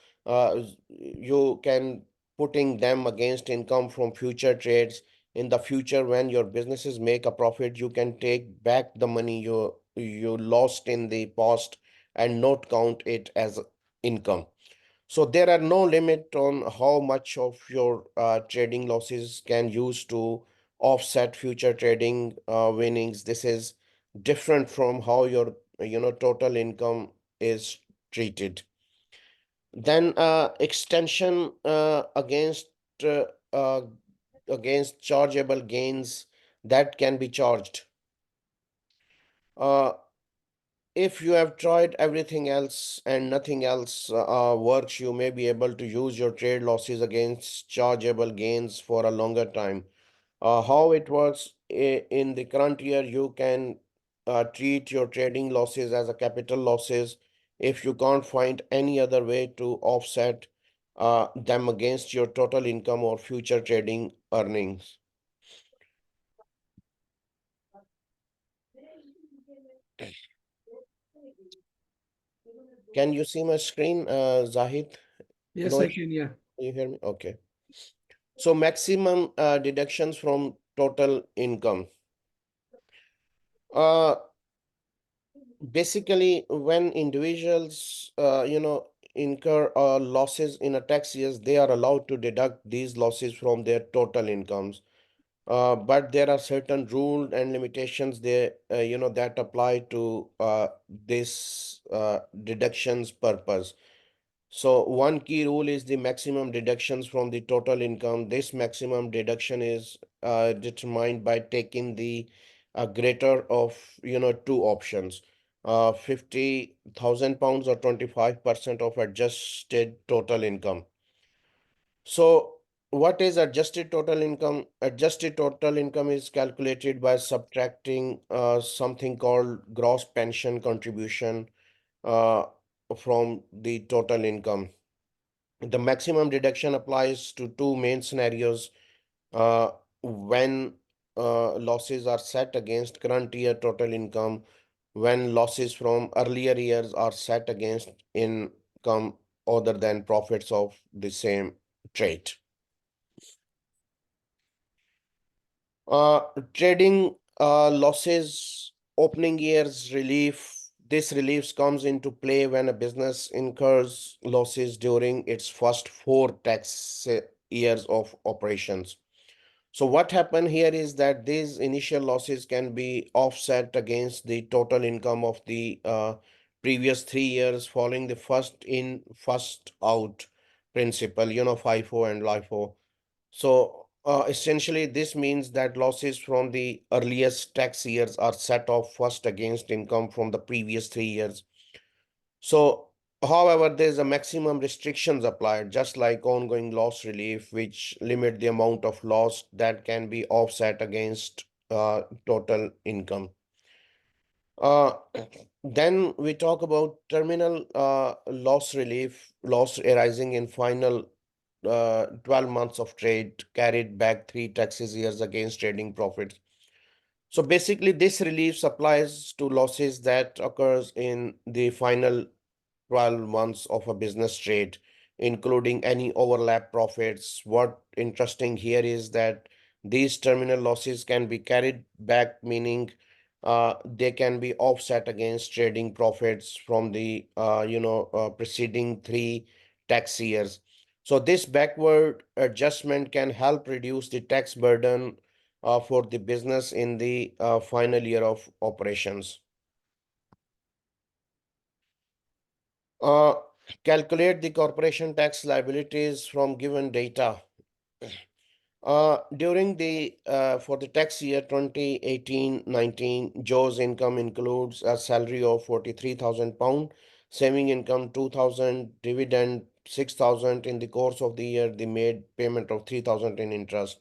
you can putting them against income from future trades in the future when your businesses make a profit, you can take back the money you lost in the past and not count it as income. So there are no limit on how much of your trading losses can use to offset future trading winnings. This is different from how your total income is treated. Then extension uh, uh, against chargeable gains that can be charged. Uh, if you have tried everything else and nothing else works, you may be able to use your trade losses against chargeable gains for a longer time. How it works in the current year, you can treat your trading losses as a capital losses if you can't find any other way to offset them against your total income or future trading earnings. Can you see my screen, Zahid? Yes, No, I can, yeah. you hear me? Okay. So maximum deductions from total income. Uh, Basically, when individuals, incur losses in a tax years, they are allowed to deduct these losses from their total incomes. But there are certain rules and limitations there, that apply to this deductions purpose. So one key rule is the maximum deductions from the total income. This maximum deduction is determined by taking the greater of two options, 50,000 pounds or 25% of adjusted total income. So what is adjusted total income? Adjusted total income is calculated by subtracting something called gross pension contribution uh, from the total income. The maximum deduction applies to two main scenarios when losses are set against current year total income, when losses from earlier years are set against income other than profits of the same trade. Uh, Trading losses, opening years relief. This relief comes into play when a business incurs losses during its first four tax years of operations. So what happened here is that these initial losses can be offset against the total income of the previous 3 years following the first in, first out principle, FIFO and LIFO. So essentially, this means that losses from the earliest tax years are set off first against income from the previous 3 years. So, however, there's a maximum restrictions applied, just like ongoing loss relief, which limit the amount of loss that can be offset against total income. Uh, then we talk about terminal loss relief, loss arising in final 12 months of trade carried back three taxes years against trading profits. So basically, this relief applies to losses that occurs in the final 12 months of a business trade, including any overlap profits. What interesting here is that these terminal losses can be carried back, meaning they can be offset against trading profits from the preceding three tax years. So this backward adjustment can help reduce the tax burden for the business in the final year of operations. Uh, Calculate the corporation tax liabilities from given data. During the for the tax year 2018-19, Joe's income includes a salary of 43,000 pound, saving income 2,000, dividend 6,000. In the course of the year, they made payment of 3,000 in interest.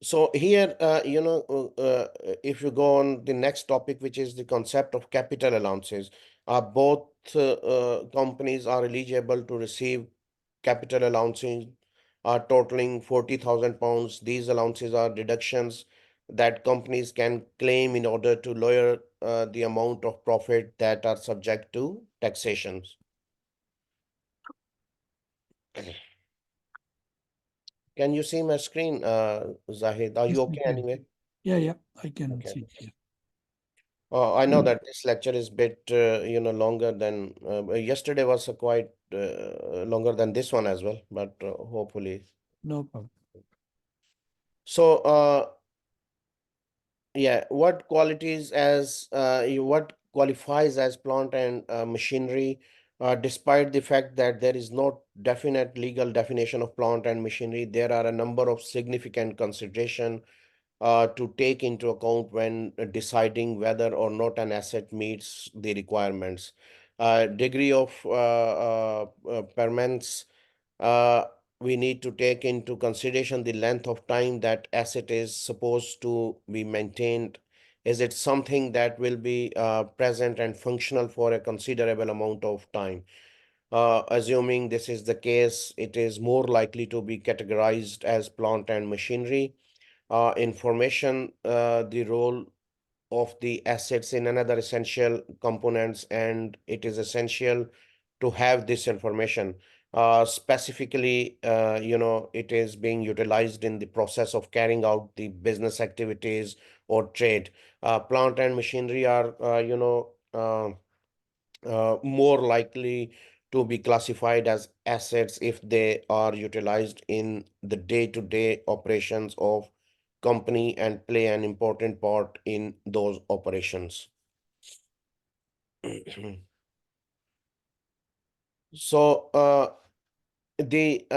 So here, if you go on the next topic, which is the concept of capital allowances, both companies are eligible to receive capital allowances totaling £40,000. These allowances are deductions that companies can claim in order to lower the amount of profit that are subject to taxation. Can you see my screen, Zahid? Are you Yes, I okay can. anyway? Yeah, I can Okay. see it here. I know that this lecture is bit, longer than yesterday was a quite longer than this one as well, but hopefully. No problem. So, yeah, what qualifies as plant and machinery, despite the fact that there is no definite legal definition of plant and machinery, there are a number of significant consideration to take into account when deciding whether or not an asset meets the requirements. Degree of permanence, uh, we need to take into consideration the length of time that asset is supposed to be maintained. Is it something that will be present and functional for a considerable amount of time? Assuming this is the case, it is more likely to be categorized as plant and machinery. Information, the role of the assets in another essential components, and it is essential to have this information. Specifically, it is being utilized in the process of carrying out the business activities or trade. Plant and machinery are, more likely to be classified as assets if they are utilized in the day-to-day operations of company and play an important part in those operations. So, the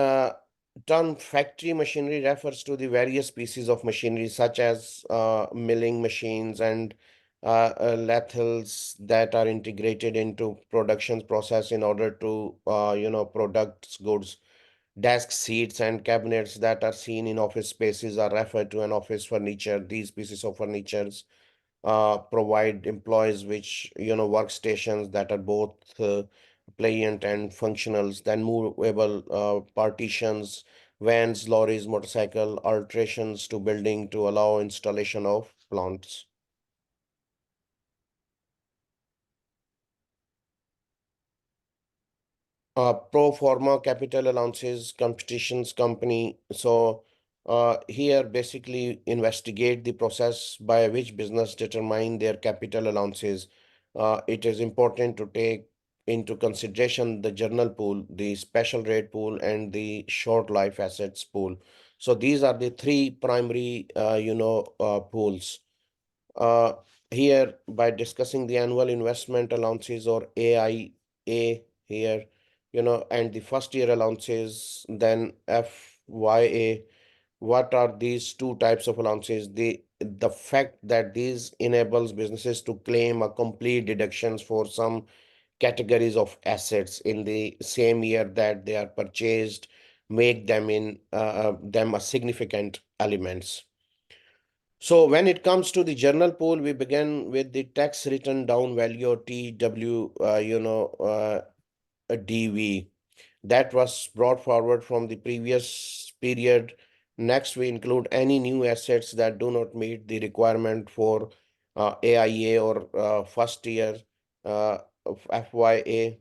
term factory machinery refers to the various pieces of machinery, such as milling machines and lathes that are integrated into production process in order to, products goods. Desk seats and cabinets that are seen in office spaces are referred to an office furniture. These pieces of furniture provide employees which, workstations that are both pliant and functionals, then movable partitions, vans, lorries, motorcycle, alterations to building to allow installation of plants. Pro forma capital allowances competitions company. So here basically investigate the process by which business determine their capital allowances. It is important to take into consideration the journal pool, the special rate pool, and the short life assets pool. So these are the three primary, pools. Uh, Here, by discussing the annual investment allowances or AIA here, and the first year allowances, then FYA, what are these two types of allowances? The fact that these enables businesses to claim a complete deductions for some categories of assets in the same year that they are purchased, make them a significant elements. So when it comes to the journal pool, we begin with the tax return down value or TW, DV that was brought forward from the previous period. Next, we include any new assets that do not meet the requirement for AIA or first year of FYA,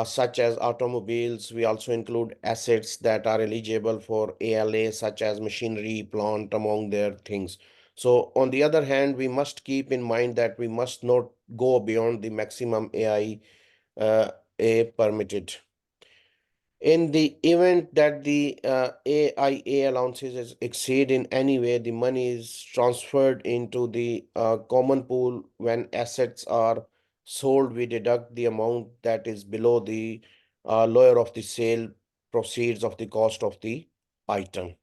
such as automobiles. We also include assets that are eligible for ALA, such as machinery, plant, among their things. So, on the other hand, we must keep in mind that we must not go beyond the maximum A permitted. In the event that the AIA allowances exceed in any way, the money is transferred into the common pool. When assets are sold, we deduct the amount that is below the lower of the sale proceeds of the cost of the item.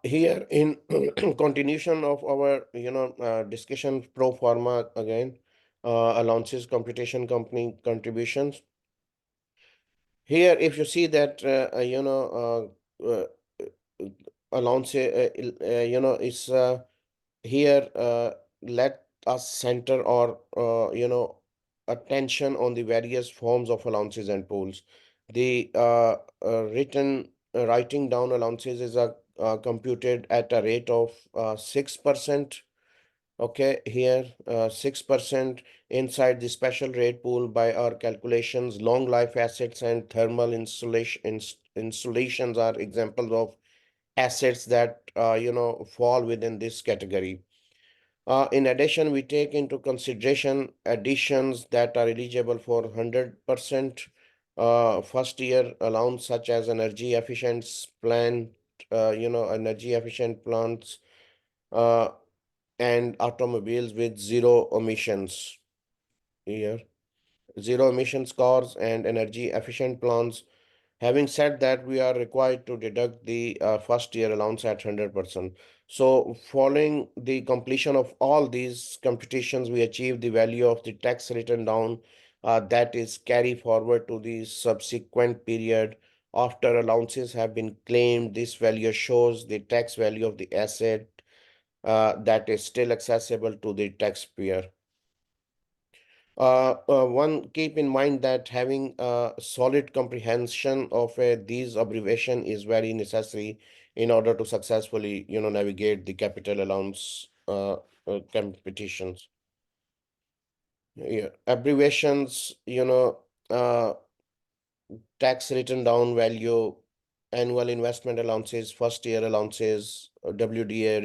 Here in continuation of our discussion pro forma again, allowances computation company contributions. Here, if you see that, uh, allowance, is here. Let us center our, attention on the various forms of allowances and pools. The writing down allowances is computed at a rate of 6%. Okay, here 6% inside the special rate pool by our calculations. Long life assets and thermal installations are examples of assets that fall within this category. In addition, we take into consideration additions that are eligible for 100% first year allowance, such as energy efficient plants, uh, and automobiles with zero emissions here, zero emissions cars and energy efficient plants. Having said that, we are required to deduct the first year allowance at 100%. So, following the completion of all these computations, we achieve the value of the tax written down, that is carry forward to the subsequent period. After allowances have been claimed, this value shows the tax value of the asset that is still accessible to the taxpayer. One keep in mind that having a solid comprehension of these abbreviation is very necessary in order to successfully, navigate the capital allowance competitions. Yeah, abbreviations, tax written down value, annual investment allowances, first year allowances, WDA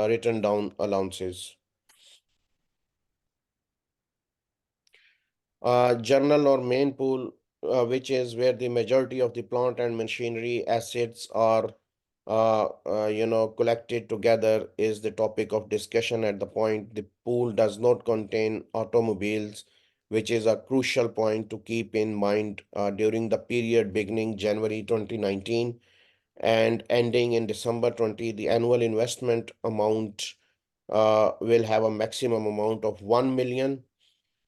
written down allowances. Journal or main pool, which is where the majority of the plant and machinery assets are, collected together, is the topic of discussion at the point. The pool does not contain automobiles, which is a crucial point to keep in mind during the period beginning January 2019 and ending in December 20. The annual investment amount will have a maximum amount of 1 million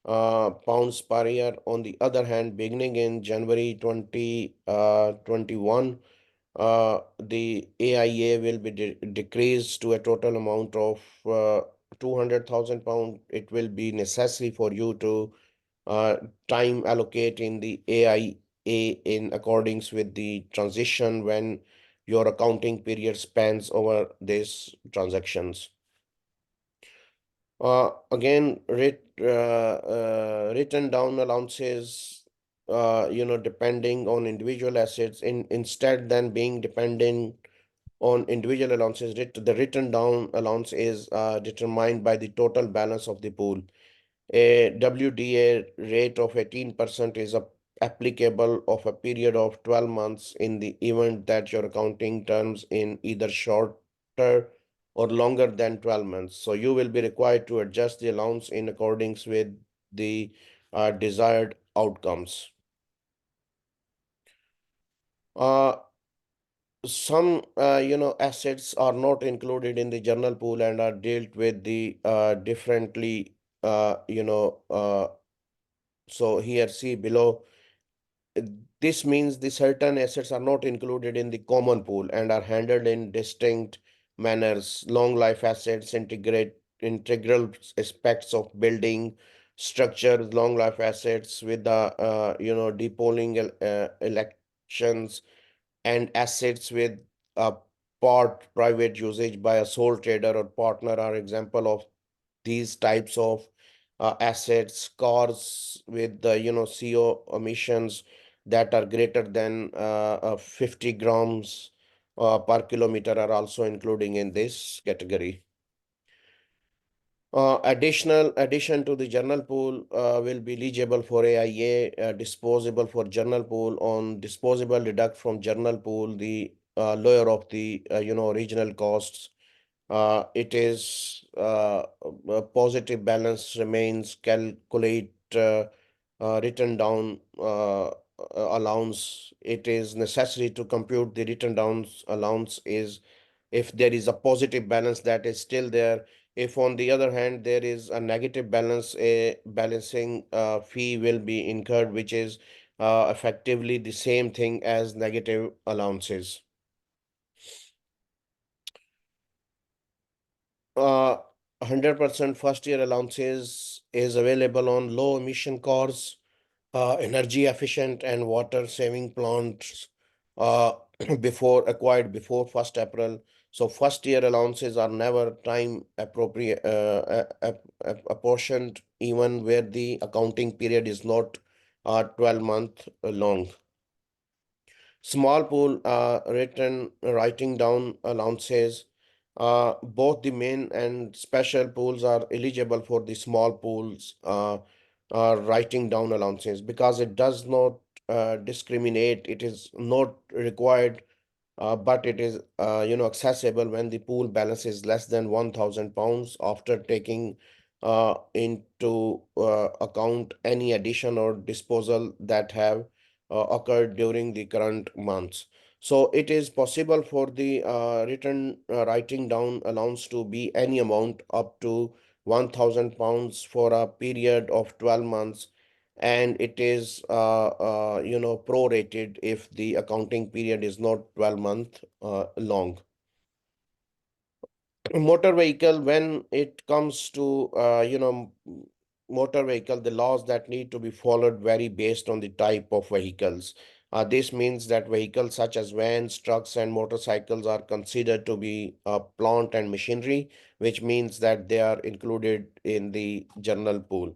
pounds per year. On the other hand, beginning in January 2021, the AIA will be decreased to a total amount of 200,000 pounds. It will be necessary for you to uh, time allocate in the AIA in accordance with the transition when your accounting period spans over these transactions. Again, written down allowances, depending on individual assets, instead than being dependent on individual allowances, the written down allowance is determined by the total balance of the pool. A WDA rate of 18% is applicable of a period of 12 months in the event that your accounting terms in either shorter or longer than 12 months. So you will be required to adjust the allowance in accordance with the desired outcomes. Uh, some assets are not included in the journal pool and are dealt with the differently. So here see below. Uh, This means the certain assets are not included in the common pool and are handled in distinct manners. Long life assets integrate integral aspects of building structures, long life assets with the depolling elections and assets with a part private usage by a sole trader or partner are example of these types of assets. Cars with the CO emissions that are greater than 50 grams per kilometer are also including in this category. Addition to the journal pool will be eligible for AIA, disposable for journal pool. On disposable deduct from journal pool the lower of the original costs. It is a positive balance remains calculate written down allowance. It is necessary to compute the written down allowance is if there is a positive balance that is still there. If on the other hand there is a negative balance, a balancing fee will be incurred, which is effectively the same thing as negative allowances. 100% first year allowances is available on low emission cars, energy efficient and water saving plants uh, before acquired before 1st April. So first year allowances are never time appropriate apportioned even where the accounting period is not 12-month long. Small pool written writing down allowances. Both the main and special pools are eligible for the small pools writing down allowances because it does not discriminate. It is not required, but it is accessible when the pool balance is less than £1,000 after taking into account any addition or disposal that have occurred during the current months. So it is possible for the written writing down allowance to be any amount up to £1,000 for a period of 12 months, and it is prorated if the accounting period is not 12-month long. Motor vehicle, when it comes to motor vehicle, the laws that need to be followed vary based on the type of vehicles. This means that vehicles such as vans, trucks, and motorcycles are considered to be plant and machinery, which means that they are included in the general pool.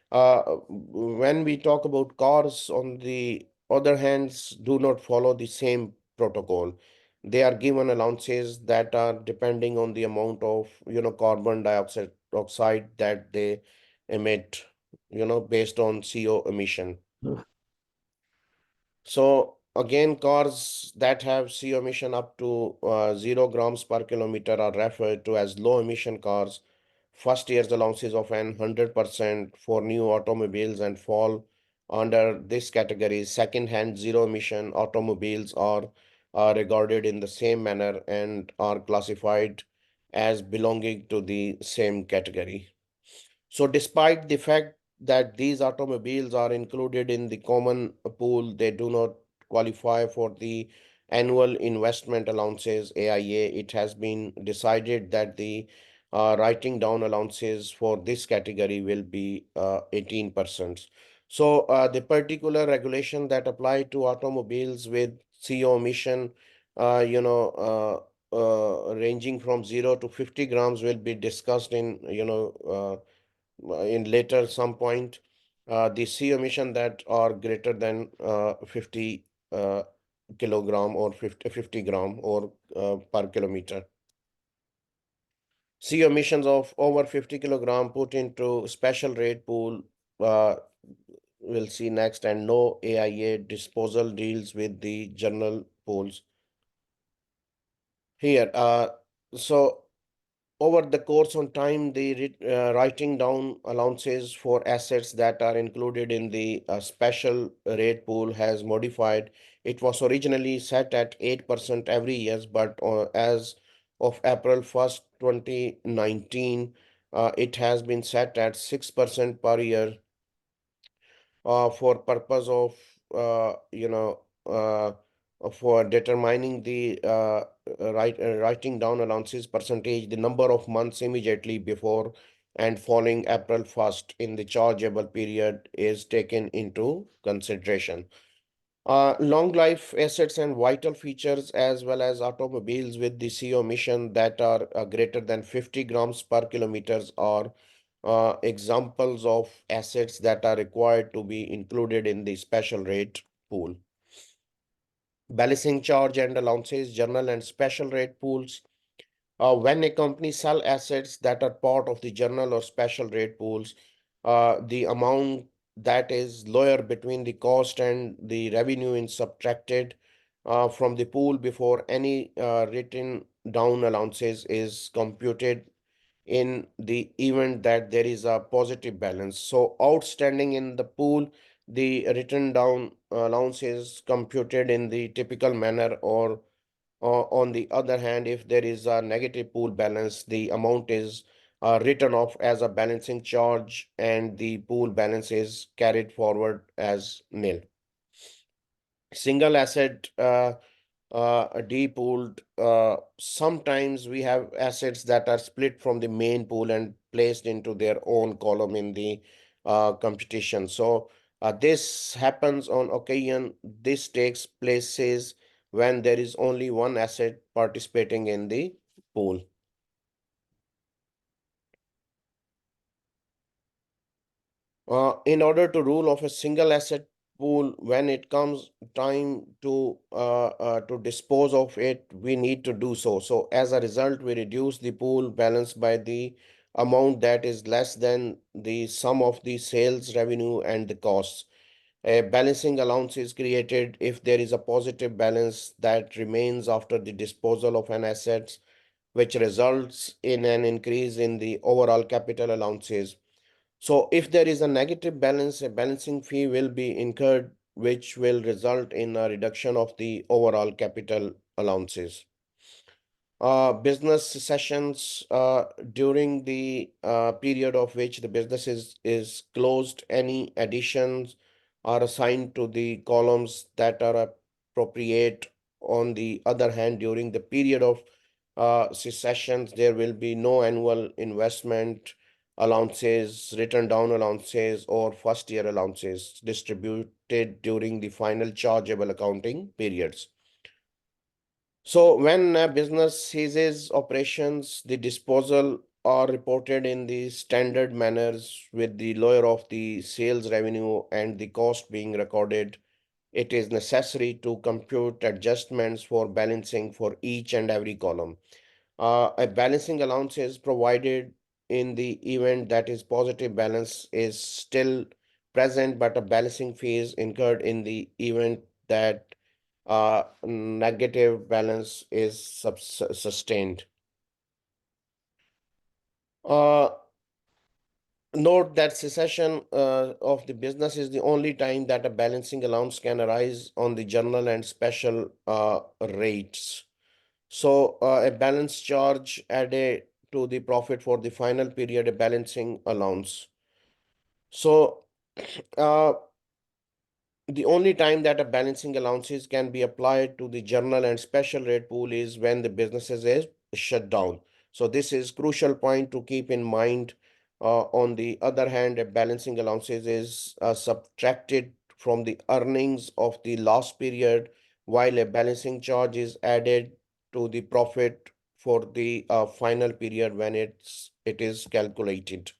When we talk about cars, on the other hands, do not follow the same protocol. They are given allowances that are depending on the amount of carbon dioxide oxide that they emit, based on CO emission. So again, cars that have CO emission up to 0 grams per kilometer are referred to as low emission cars. First year's allowances of 100% for new automobiles and fall under this category. Second-hand zero emission automobiles are regarded in the same manner and are classified as belonging to the same category. So, despite the fact that these automobiles are included in the common pool, they do not qualify for the annual investment allowances AIA. It has been decided that the writing down allowances for this category will be 18%. So, the particular regulation that apply to automobiles with CO emission, uh, you know, ranging from 0 to 50 grams will be discussed in later some point. The C emission that are greater than 50 uh, kilogram or 50 gram or per kilometer. C emissions of over 50 kilogram put into special rate pool, uh, we'll see next, and no AIA disposal deals with the general pools. Here, so over the course on time, the writing down allowances for assets that are included in the special rate pool has modified. It was originally set at 8% every year, but as of April 1st, 2019, it has been set at 6% per year for purpose of for determining the writing down allowances percentage, the number of months immediately before and following April 1st in the chargeable period is taken into consideration. Long life assets and vital features, as well as automobiles with the CO emission that are greater than 50 grams per kilometers, are examples of assets that are required to be included in the special rate pool. Balancing charge and allowances, general and special rate pools. When a company sell assets that are part of the general or special rate pools, the amount that is lower between the cost and the revenue is subtracted from the pool before any written down allowances is computed in the event that there is a positive balance. So outstanding in the pool, the written down allowance is computed in the typical manner, or on the other hand, if there is a negative pool balance, the amount is written off as a balancing charge and the pool balance is carried forward as nil. single asset depooled. Sometimes we have assets that are split from the main pool and placed into their own column in the computation. So this happens on occasion. This takes places when there is only one asset participating in the pool. In order to rule of a single asset pool, when it comes time to dispose of it, we need to do so. So as a result, we reduce the pool balance by the amount that is less than the sum of the sales revenue and the costs. A balancing allowance is created if there is a positive balance that remains after the disposal of an asset, which results in an increase in the overall capital allowances. So if there is a negative balance, a balancing fee will be incurred, which will result in a reduction of the overall capital allowances. Business sessions during the period of which the business is closed, any additions are assigned to the columns that are appropriate. On the other hand, during the period of secessions, there will be no annual investment allowances, written down allowances, or first year allowances distributed during the final chargeable accounting periods. So when a business ceases operations, the disposal are reported in the standard manners with the lower of the sales revenue and the cost being recorded. It is necessary to compute adjustments for balancing for each and every column. A balancing allowance is provided in the event that is positive balance is still present, but a balancing fee is incurred in the event that negative balance is sustained. Uh, Note that cessation of the business is the only time that a balancing allowance can arise on the general and special rates. So a balance charge added to the profit for the final period, a balancing allowance. So uh, the only time that a balancing allowances can be applied to the general and special rate pool is when the businesses is shut down. So this is crucial point to keep in mind. On the other hand, a balancing allowances is subtracted from the earnings of the last period, while a balancing charge is added to the profit for the final period when it is calculated.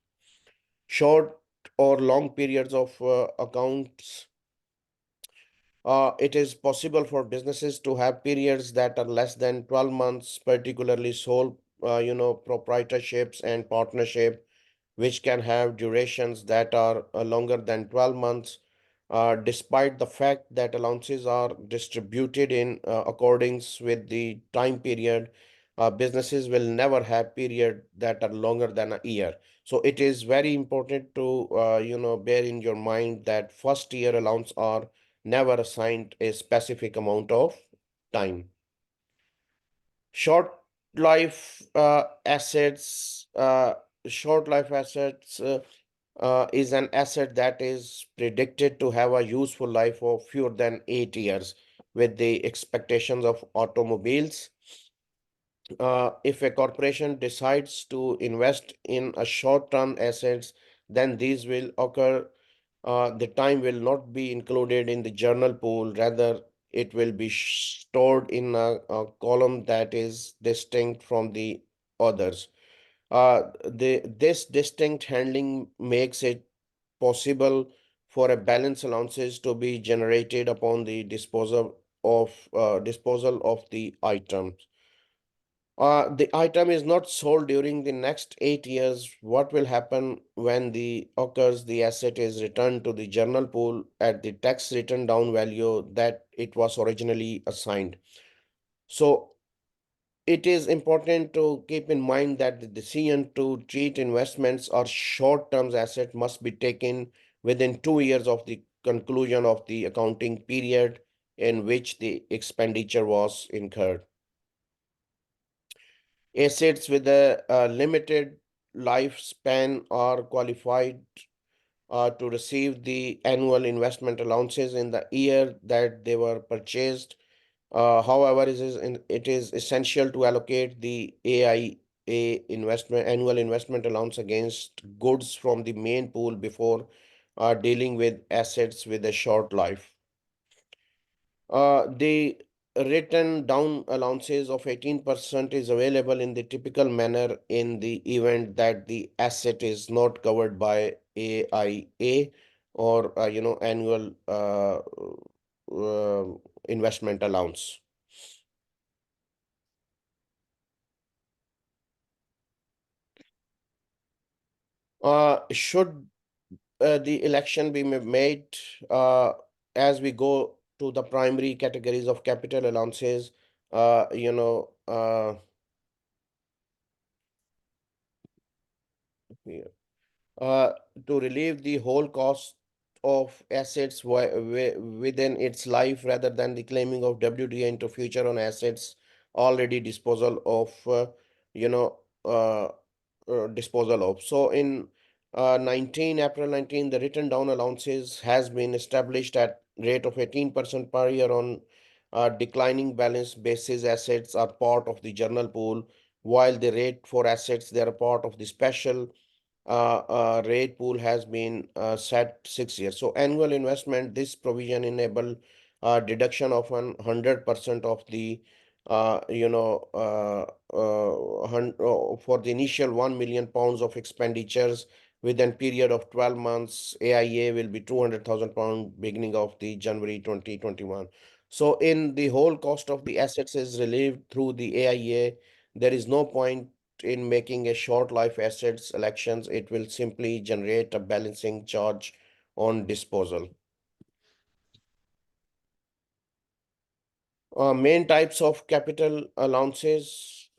Short or long periods of accounts, it is possible for businesses to have periods that are less than 12 months, particularly sole, proprietorships and partnership, which can have durations that are longer than 12 months. Despite the fact that allowances are distributed in accordance with the time period, businesses will never have period that are longer than a year. So it is very important to bear in your mind that first year allowance are never assigned a specific amount of time. Short life assets, short life assets is an asset that is predicted to have a useful life of fewer than 8 years, with the expectations of automobiles. If a corporation decides to invest in a short-term assets, then these will occur. The time will not be included in the journal pool. Rather, it will be stored in a column that is distinct from the others. This distinct handling makes it possible for a balance allowances to be generated upon the disposal of the items. The item is not sold during the next 8 years. What will happen when the occurs the asset is returned to the journal pool at the tax written down value that it was originally assigned? So it is important to keep in mind that the decision to treat investments or short-term asset must be taken within 2 years of the conclusion of the accounting period in which the expenditure was incurred. Assets with a limited lifespan are qualified to receive the annual investment allowances in the year that they were purchased. However, it is essential to allocate the AIA investment annual investment allowance against goods from the main pool before dealing with assets with a short life. The written down allowances of 18% is available in the typical manner in the event that the asset is not covered by AIA or annual investment allowance. Should the election be made uh, as we go to the primary categories of capital allowances? Uh, you know, uh, yeah. uh, to relieve the whole cost of assets within its life rather than the claiming of WDA into future on assets already disposal of, you know, uh, disposal of. So in 19 April 19, the written down allowances has been established at rate of 18% per year on declining balance basis assets are part of the journal pool, while the rate for assets they are part of the special rate pool has been set 6 years. So annual investment, this provision enable deduction of 100% of the for the initial 1 million pounds of expenditures within period of 12 months. AIA will be 200,000 pound beginning of the January 2021. So in the whole cost of the assets is relieved through the AIA. There is no point in making a short life assets elections. It will simply generate a balancing charge on disposal. Main types of capital allowances.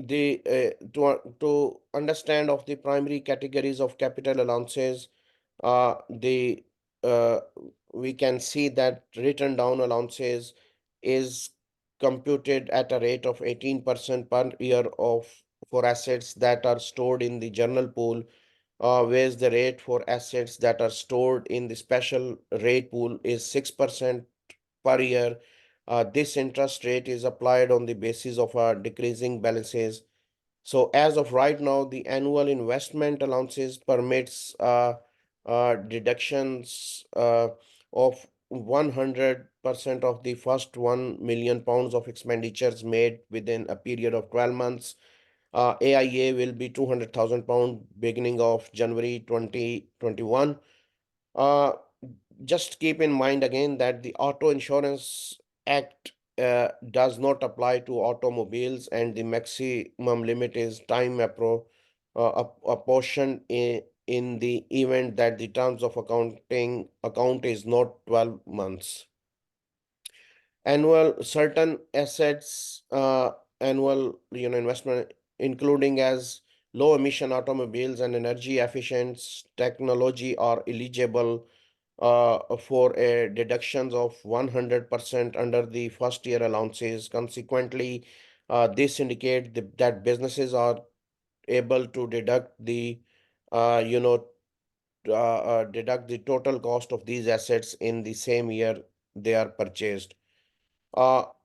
To understand of the primary categories of capital allowances, the uh, we can see that written down allowances is computed at a rate of 18% per year of for assets that are stored in the journal pool, whereas the rate for assets that are stored in the special rate pool is 6% per year. This interest rate is applied on the basis of decreasing balances. So as of right now, the annual investment allowances permits deductions of 100% of the first 1 million pounds of expenditures made within a period of 12 months. AIA will be 200,000 pound beginning of January 2021. Uh, just keep in mind again that the Auto Insurance Act does not apply to automobiles, and the maximum limit is apportioned in the event that the terms of account is not 12 months. Annual certain assets, annual investment, including as low emission automobiles and energy efficient technology, are eligible for a deductions of 100% under the first year allowances. Consequently, this indicate that businesses are able to deduct the uh, you know deduct the total cost of these assets in the same year they are purchased.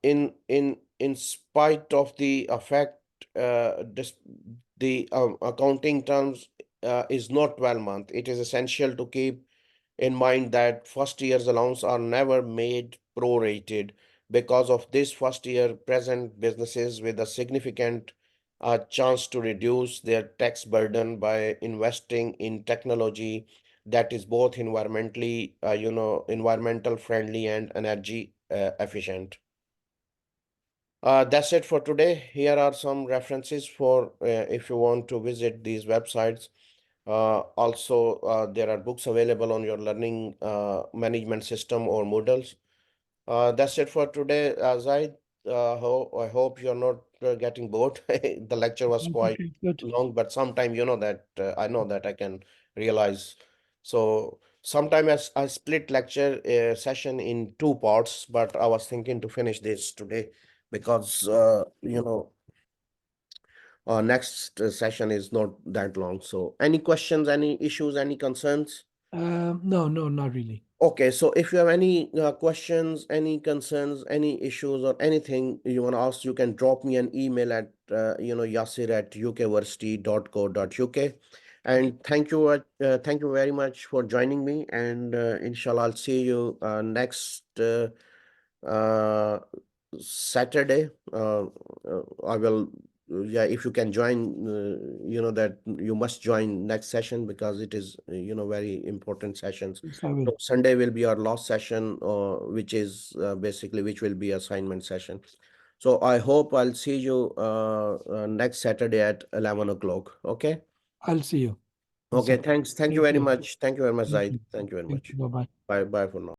In spite of the effect, the accounting terms is not 12 month. It is essential to keep in mind that first year's allowance are never made prorated. Because of this, first year present businesses with a significant chance to reduce their tax burden by investing in technology that is both environmental friendly and energy efficient. That's it for today. Here are some references for if you want to visit these websites. Also, there are books available on your learning management system or Moodles. That's it for today, Zaid. I hope you're not getting bored. The lecture was That's quite okay. Good. long, but sometime I know that I can realize. So sometimes I split lecture session in two parts, but I was thinking to finish this today because next session is not that long. So any questions, any issues, any concerns? No, no, not really. Okay, so if you have any questions, any concerns, any issues, or anything you want to ask, you can drop me an email at yasir@ukversity.co.uk. And thank you very much for joining me. And inshallah, I'll see you next uh, Saturday. I will, yeah, if you can join, that you must join next session because it is, very important sessions. Yes, I will. So Sunday will be our last session, which is basically which will be assignment session. So I hope I'll see you next Saturday at 11 o'clock. Okay. I'll see you. Okay. Inshallah. Thanks. Thank you Thank very you. much. Thank you very much, Thank Zaid. you. Thank you very Thank much. you. Bye bye. Bye. Bye for now.